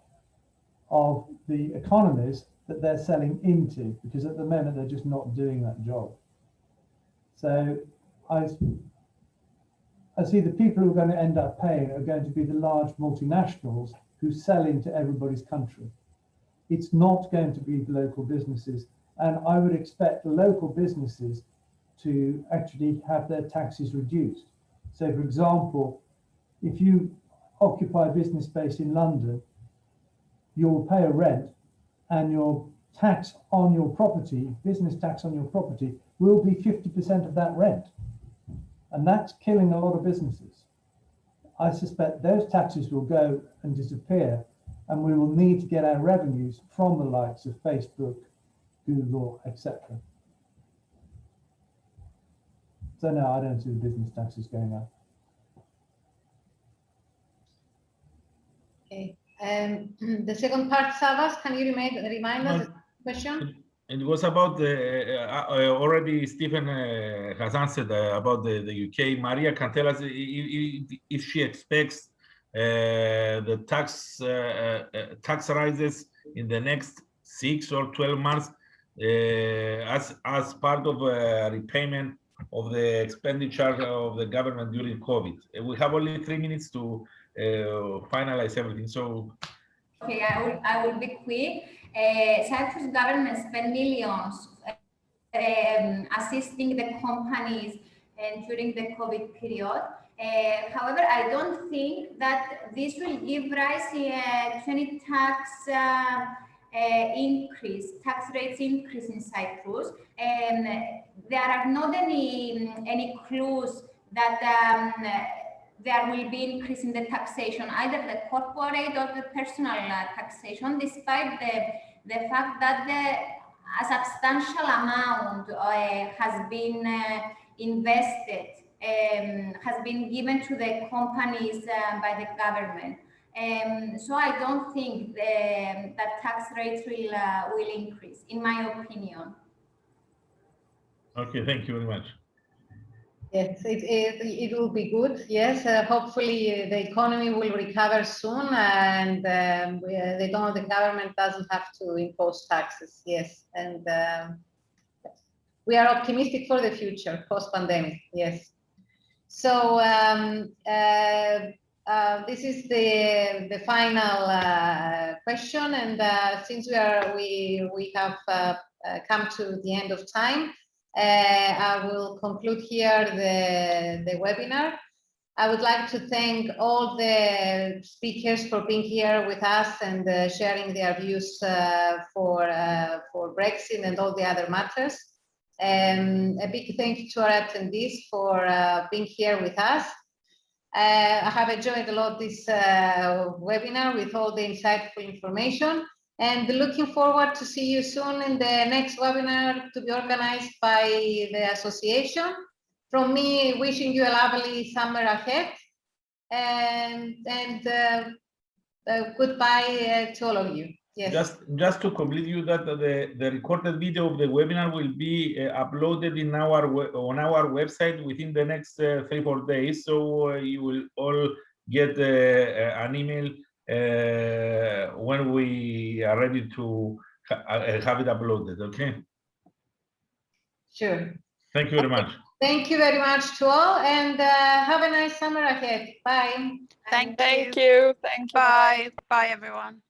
of the economies that they're selling into, because at the moment they're just not doing that job. So I see the people who are going to end up paying are going to be the large multinationals who sell into everybody's country. It's not going to be the local businesses. And I would expect local businesses to actually have their taxes reduced. So for example, if you occupy a business space in London, you'll pay a rent and your tax on your property, business tax on your property, will be 50% of that rent. And that's killing a lot of businesses. I suspect those taxes will go and disappear, and we will need to get our revenues from the likes of Facebook, Google, etc. So no, I don't see the business taxes going up. Okay. The second part, Savas, can you remind us the question? It was about the already Stephen has answered about the UK. Maria can tell us if she expects the tax rises in the next 6 or 12 months as part of repayment of the expenditure of the government during COVID. We have only 3 minutes to finalize everything. So. Okay, I will be quick. Cyprus government spent millions assisting the companies during the COVID period. However, I don't think that this will give rise to any tax tax rates increase in Cyprus. There are not any clues that there will be increase in the taxation, either the corporate or the personal taxation, despite the fact that a substantial amount has been invested, has been given to the companies by the government. So I don't think that tax rates will increase, in my opinion. Okay, thank you very much. Yes, it will be good. Yes, hopefully the economy will recover soon, and the government doesn't have to impose taxes. Yes, and we are optimistic for the future post-pandemic. Yes. So this is the final question, and since we have come to the end of time. I will conclude here the webinar. I would like to thank all the speakers for being here with us and sharing their views for Brexit and all the other matters. A big thank you to our attendees for being here with us. I have enjoyed a lot this webinar with all the insightful information. And looking forward to see you soon in the next webinar to be organized by the association. From me, wishing you a lovely summer ahead, and goodbye to all of you. Yes. Just to complete you that the recorded video of the webinar will be uploaded on our website within the next 3-4 days. So you will all get an email when we are ready to have it uploaded. Okay. Sure. Thank you very much. Thank you very much to all, and have a nice summer ahead. Bye. Thank you. Thank you. Thank you. Bye. Bye, everyone.